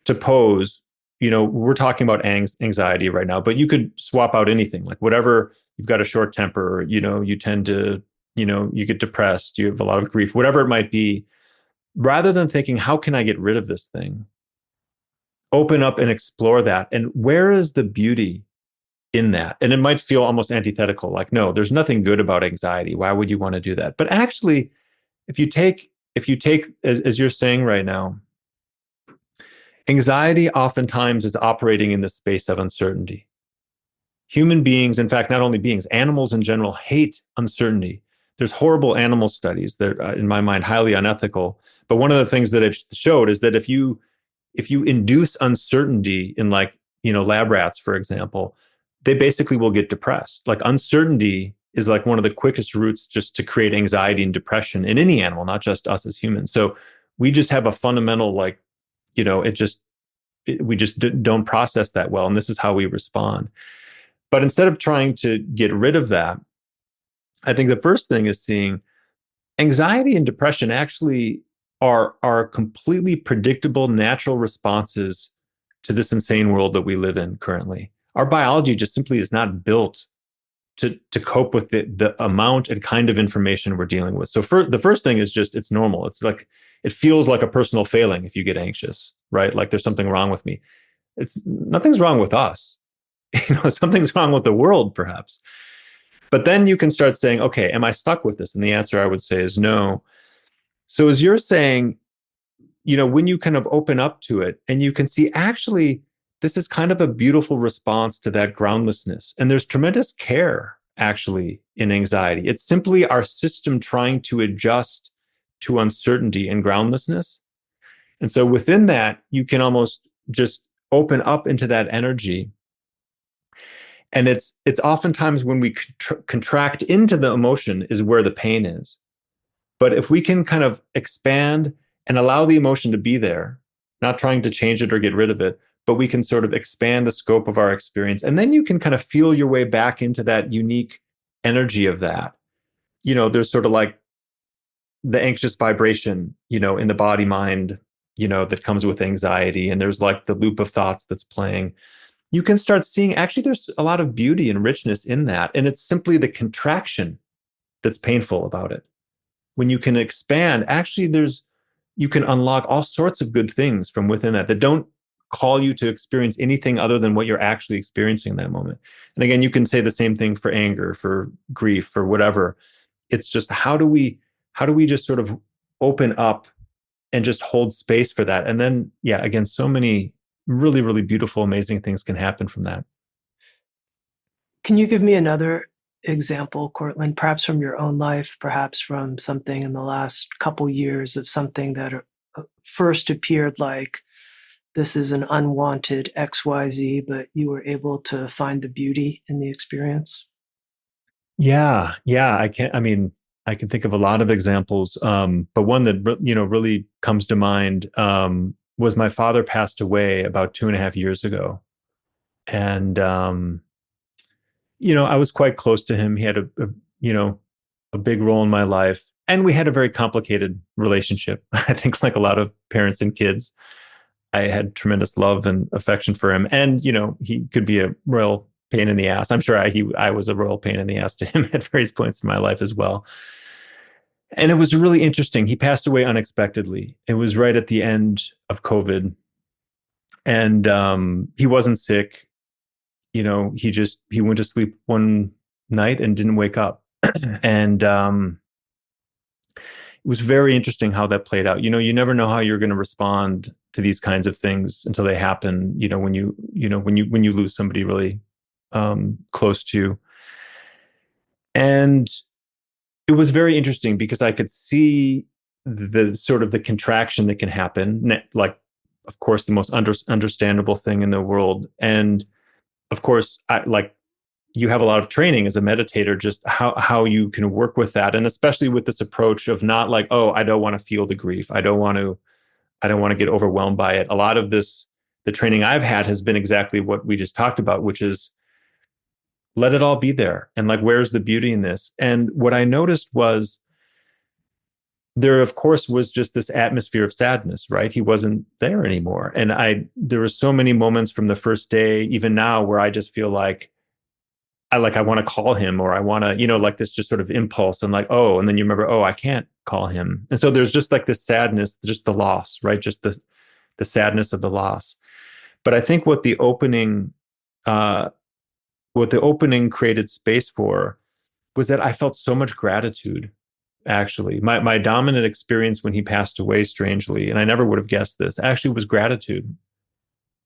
to pose, we're talking about anxiety right now, but you could swap out anything, like whatever, you've got a short temper, you tend to, you get depressed, you have a lot of grief, whatever it might be, rather than thinking, how can I get rid of this thing? Open up and explore that. And where is the beauty in that? And it might feel almost antithetical, like, no, there's nothing good about anxiety. Why would you want to do that? But actually, if you take, as you're saying right now, anxiety oftentimes is operating in the space of uncertainty. Human beings, in fact, not only beings, animals in general hate uncertainty. There's horrible animal studies that are, in my mind, highly unethical. But one of the things that it showed is that if you induce uncertainty in lab rats, for example, they basically will get depressed. Like uncertainty is like one of the quickest routes just to create anxiety and depression in any animal, not just us as humans. So we just have a fundamental, we just don't process that well. And this is how we respond. But instead of trying to get rid of that, I think the first thing is seeing anxiety and depression actually are completely predictable natural responses to this insane world that we live in currently. Our biology just simply is not built to cope with the amount and kind of information we're dealing with. So the first thing is just, it's normal. It's like, it feels like a personal failing if you get anxious, right? Like there's something wrong with me. Nothing's wrong with us. Something's wrong with the world, perhaps. But then you can start saying, okay, am I stuck with this? And the answer I would say is no. So as you're saying, when you kind of open up to it and you can see, actually, this is kind of a beautiful response to that groundlessness. And there's tremendous care, actually, in anxiety. It's simply our system trying to adjust to uncertainty and groundlessness. And so within that, you can almost just open up into that energy. And it's oftentimes when we contract into the emotion is where the pain is. But if we can kind of expand and allow the emotion to be there, not trying to change it or get rid of it, but we can sort of expand the scope of our experience. And then you can kind of feel your way back into that unique energy of that. There's sort of like the anxious vibration, in the body mind, that comes with anxiety. And there's like the loop of thoughts that's playing. You can start seeing, actually, there's a lot of beauty and richness in that. And it's simply the contraction that's painful about it. When you can expand, actually, you can unlock all sorts of good things from within that don't call you to experience anything other than what you're actually experiencing in that moment. And again, you can say the same thing for anger, for grief, for whatever. It's just how do we just sort of open up and just hold space for that? And then, yeah, again, so many really, really beautiful, amazing things can happen from that. Can you give me another example, Cortland, perhaps from your own life, perhaps from something in the last couple years of something that first appeared like this is an unwanted XYZ, but you were able to find the beauty in the experience? Yeah. I I can think of a lot of examples, but one that really comes to mind was my father passed away about 2.5 years ago, and I was quite close to him. He had a big role in my life, and we had a very complicated relationship. I think, like a lot of parents and kids, I had tremendous love and affection for him, and he could be a real pain in the ass. I'm sure I was a real pain in the ass to him at various points in my life as well. And it was really interesting. He passed away unexpectedly. It was right at the end of COVID, and he wasn't sick. He went to sleep one night and didn't wake up, and it was very interesting how that played out. You never know how you're going to respond to these kinds of things until they happen. When you lose somebody really close to you. And it was very interesting because I could see the sort of the contraction that can happen, like, of course, the most understandable thing in the world. And of course, you have a lot of training as a meditator, just how you can work with that. And especially with this approach of not like, oh, I don't want to feel the grief. I don't want to get overwhelmed by it. A lot of the training I've had has been exactly what we just talked about, which is let it all be there. And like, where's the beauty in this? And what I noticed was there, of course, was just this atmosphere of sadness, right? He wasn't there anymore. And there were so many moments from the first day, even now, where I just feel like I want to call him, or I want to, like this just sort of impulse. And like, oh, and then you remember, oh, I can't call him. And so there's just like this sadness, just the loss, right? Just the sadness of the loss. But I think what the opening created space for was that I felt so much gratitude. Actually, my dominant experience when he passed away, strangely, and I never would have guessed this, actually was gratitude.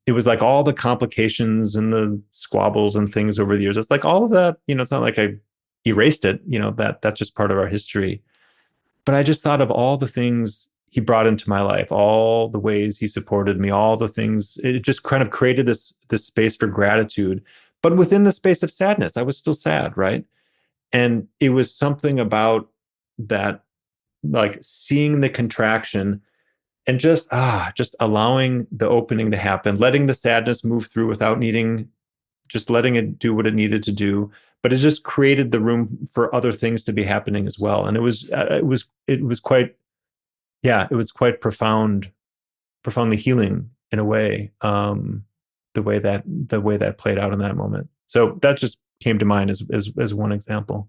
It was like all the complications and the squabbles and things over the years. It's like all of that, it's not like I erased it, that's just part of our history. But I just thought of all the things he brought into my life, all the ways he supported me, all the things. It just kind of created this space for gratitude. But within the space of sadness, I was still sad, right? And it was something about that, like seeing the contraction and just allowing the opening to happen, letting the sadness move through without just letting it do what it needed to do. But it just created the room for other things to be happening as well. And it was quite profoundly healing in a way. The way that played out in that moment. So that just came to mind as one example.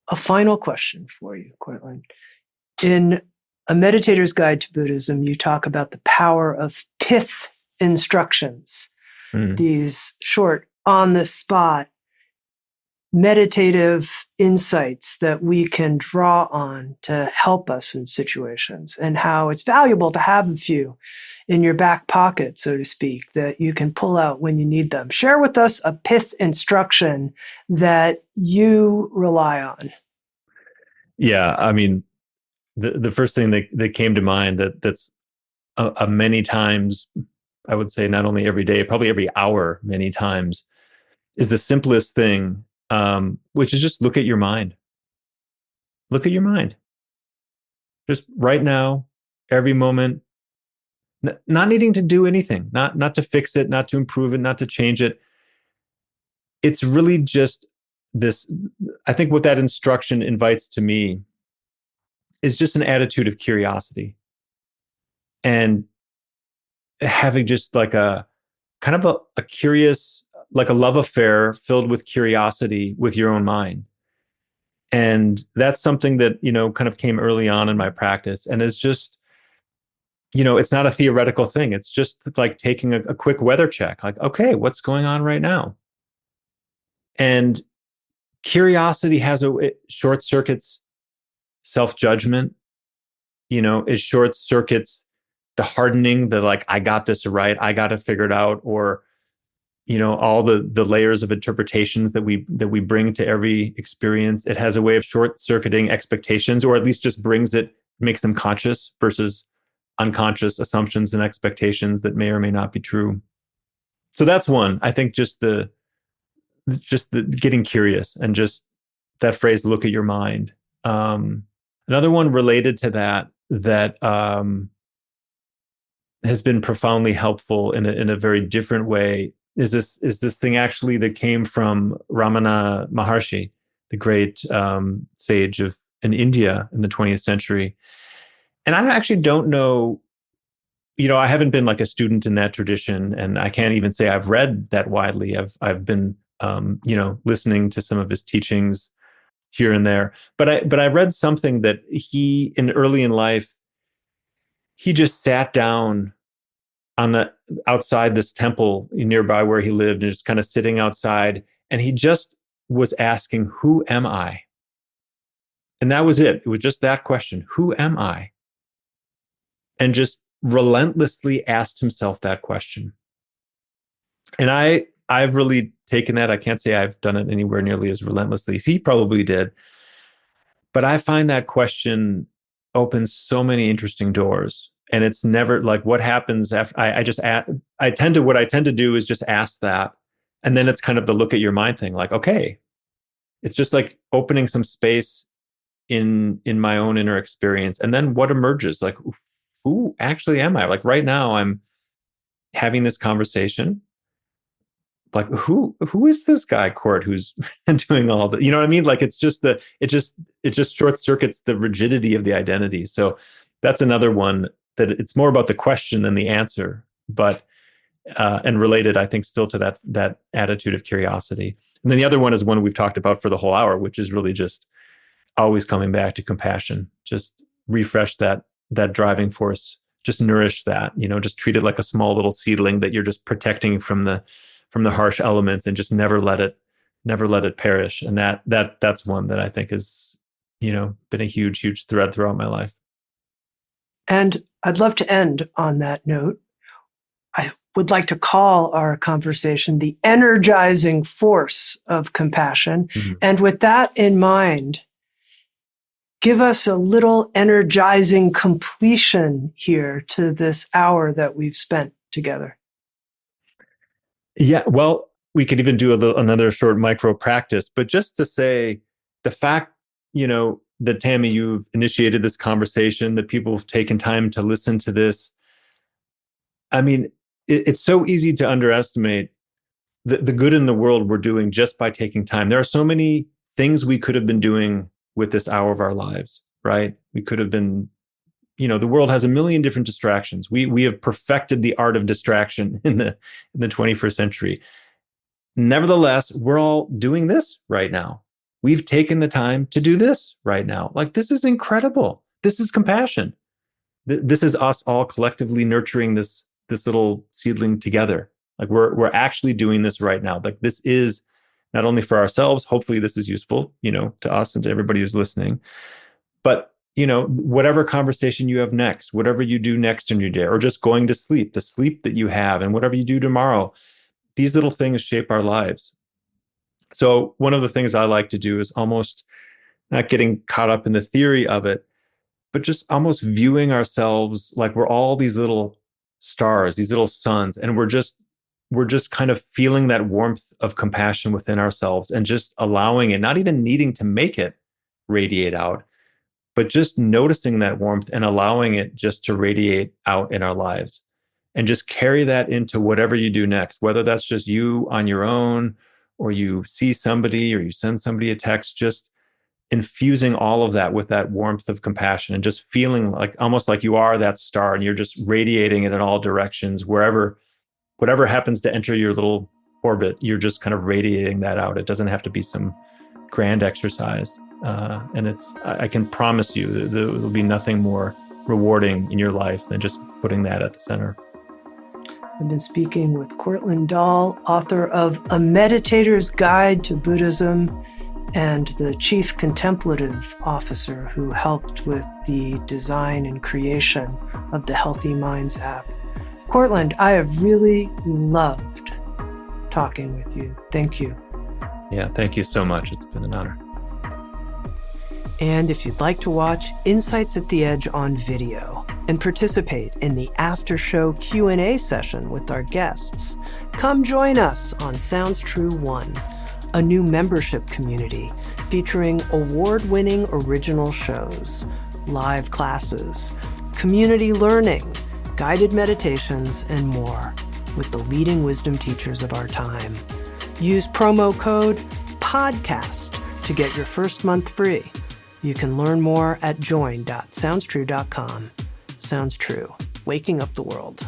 A final question for you, Cortland. In A Meditator's Guide to Buddhism, you talk about the power of pith instructions, these short, on-the-spot, meditative insights that we can draw on to help us in situations, and how it's valuable to have a few in your back pocket, so to speak, that you can pull out when you need them. Share with us a pith instruction that you rely on. Yeah, I mean, the first thing that came to mind that's many times, I would say not only every day, probably every hour, many times, is the simplest thing, which is just look at your mind. Look at your mind. Just right now, every moment, not needing to do anything, not to fix it, not to improve it, not to change it. It's really just this. I think what that instruction invites to me is just an attitude of curiosity, and having just like a kind of a curious, like a love affair filled with curiosity with your own mind. And that's something that, kind of came early on in my practice, and is just, it's not a theoretical thing. It's just like taking a quick weather check, like, okay, what's going on right now? And curiosity it short circuits self-judgment. It short circuits the hardening, the like, I got this right, I got to figure it out, or all the layers of interpretations that we bring to every experience. It has a way of short circuiting expectations, or at least just makes them conscious versus unconscious assumptions and expectations that may or may not be true. So that's one. I think just the getting curious and just that phrase, look at your mind. Another one related to that has been profoundly helpful in a very different way is this thing actually that came from Ramana Maharshi, the great sage in India in the 20th century. And I actually don't know, I haven't been like a student in that tradition, and I can't even say I've read that widely. I've been listening to some of his teachings here and there. But I read something that he, early in life, he just sat down outside this temple nearby where he lived, and just kind of sitting outside, and he just was asking, who am I? And that was it. It was just that question, who am I? And just relentlessly asked himself that question. And I've really taken that. I can't say I've done it anywhere nearly as relentlessly as he probably did. But I find that question opens so many interesting doors. And it's never like what happens after what I tend to do is just ask that. And then it's kind of the look at your mind thing. Like, okay, it's just like opening some space in my own inner experience. And then what emerges? Like, who actually am I? Like right now I'm having this conversation. Like who is this guy, Court, who's doing all that? You know what I mean? Like it just short circuits the rigidity of the identity. So that's another one that it's more about the question than the answer, but and related, I think, still to that attitude of curiosity. And then the other one is one we've talked about for the whole hour, which is really just always coming back to compassion. Just refresh that driving force. Just nourish that. Just treat it like a small little seedling that you're just protecting from the harsh elements, and just never let it perish. And that's one that I think has, been a huge thread throughout my life. And I'd love to end on that note. I would like to call our conversation the energizing force of compassion. Mm-hmm. And with that in mind, give us a little energizing completion here to this hour that we've spent together. Yeah, well, we could even do another short micro practice, but just to say the fact, that Tami, you've initiated this conversation, that people have taken time to listen to this. I mean, it's so easy to underestimate the good in the world we're doing just by taking time. There are so many things we could have been doing with this hour of our lives, right? We could have been, the world has a million different distractions. We have perfected the art of distraction in the 21st century. Nevertheless, we're all doing this right now. We've taken the time to do this right now. Like, this is incredible. This is compassion. This is us all collectively nurturing this little seedling together. Like we're actually doing this right now. Like this is not only for ourselves, hopefully this is useful, to us and to everybody who's listening, but whatever conversation you have next, whatever you do next in your day, or just going to sleep, the sleep that you have, and whatever you do tomorrow, these little things shape our lives. So one of the things I like to do is almost not getting caught up in the theory of it, but just almost viewing ourselves like we're all these little stars, these little suns, and we're just kind of feeling that warmth of compassion within ourselves, and just allowing it, not even needing to make it radiate out, but just noticing that warmth and allowing it just to radiate out in our lives, and just carry that into whatever you do next, whether that's just you on your own, or you see somebody, or you send somebody a text, just infusing all of that with that warmth of compassion, and just feeling like almost like you are that star, and you're just radiating it in all directions, whatever happens to enter your little orbit, you're just kind of radiating that out. It doesn't have to be some grand exercise. And I can promise you that there will be nothing more rewarding in your life than just putting that at the center. I've been speaking with Cortland Dahl, author of A Meditator's Guide to Buddhism, and the chief contemplative officer who helped with the design and creation of the Healthy Minds app. Cortland, I have really loved talking with you. Thank you. Yeah, thank you so much. It's been an honor. And if you'd like to watch Insights at the Edge on video and participate in the after-show Q&A session with our guests, come join us on Sounds True 1, a new membership community featuring award-winning original shows, live classes, community learning, guided meditations, and more with the leading wisdom teachers of our time. Use promo code PODCAST to get your first month free. You can learn more at join.soundstrue.com. Sounds True, waking up the world.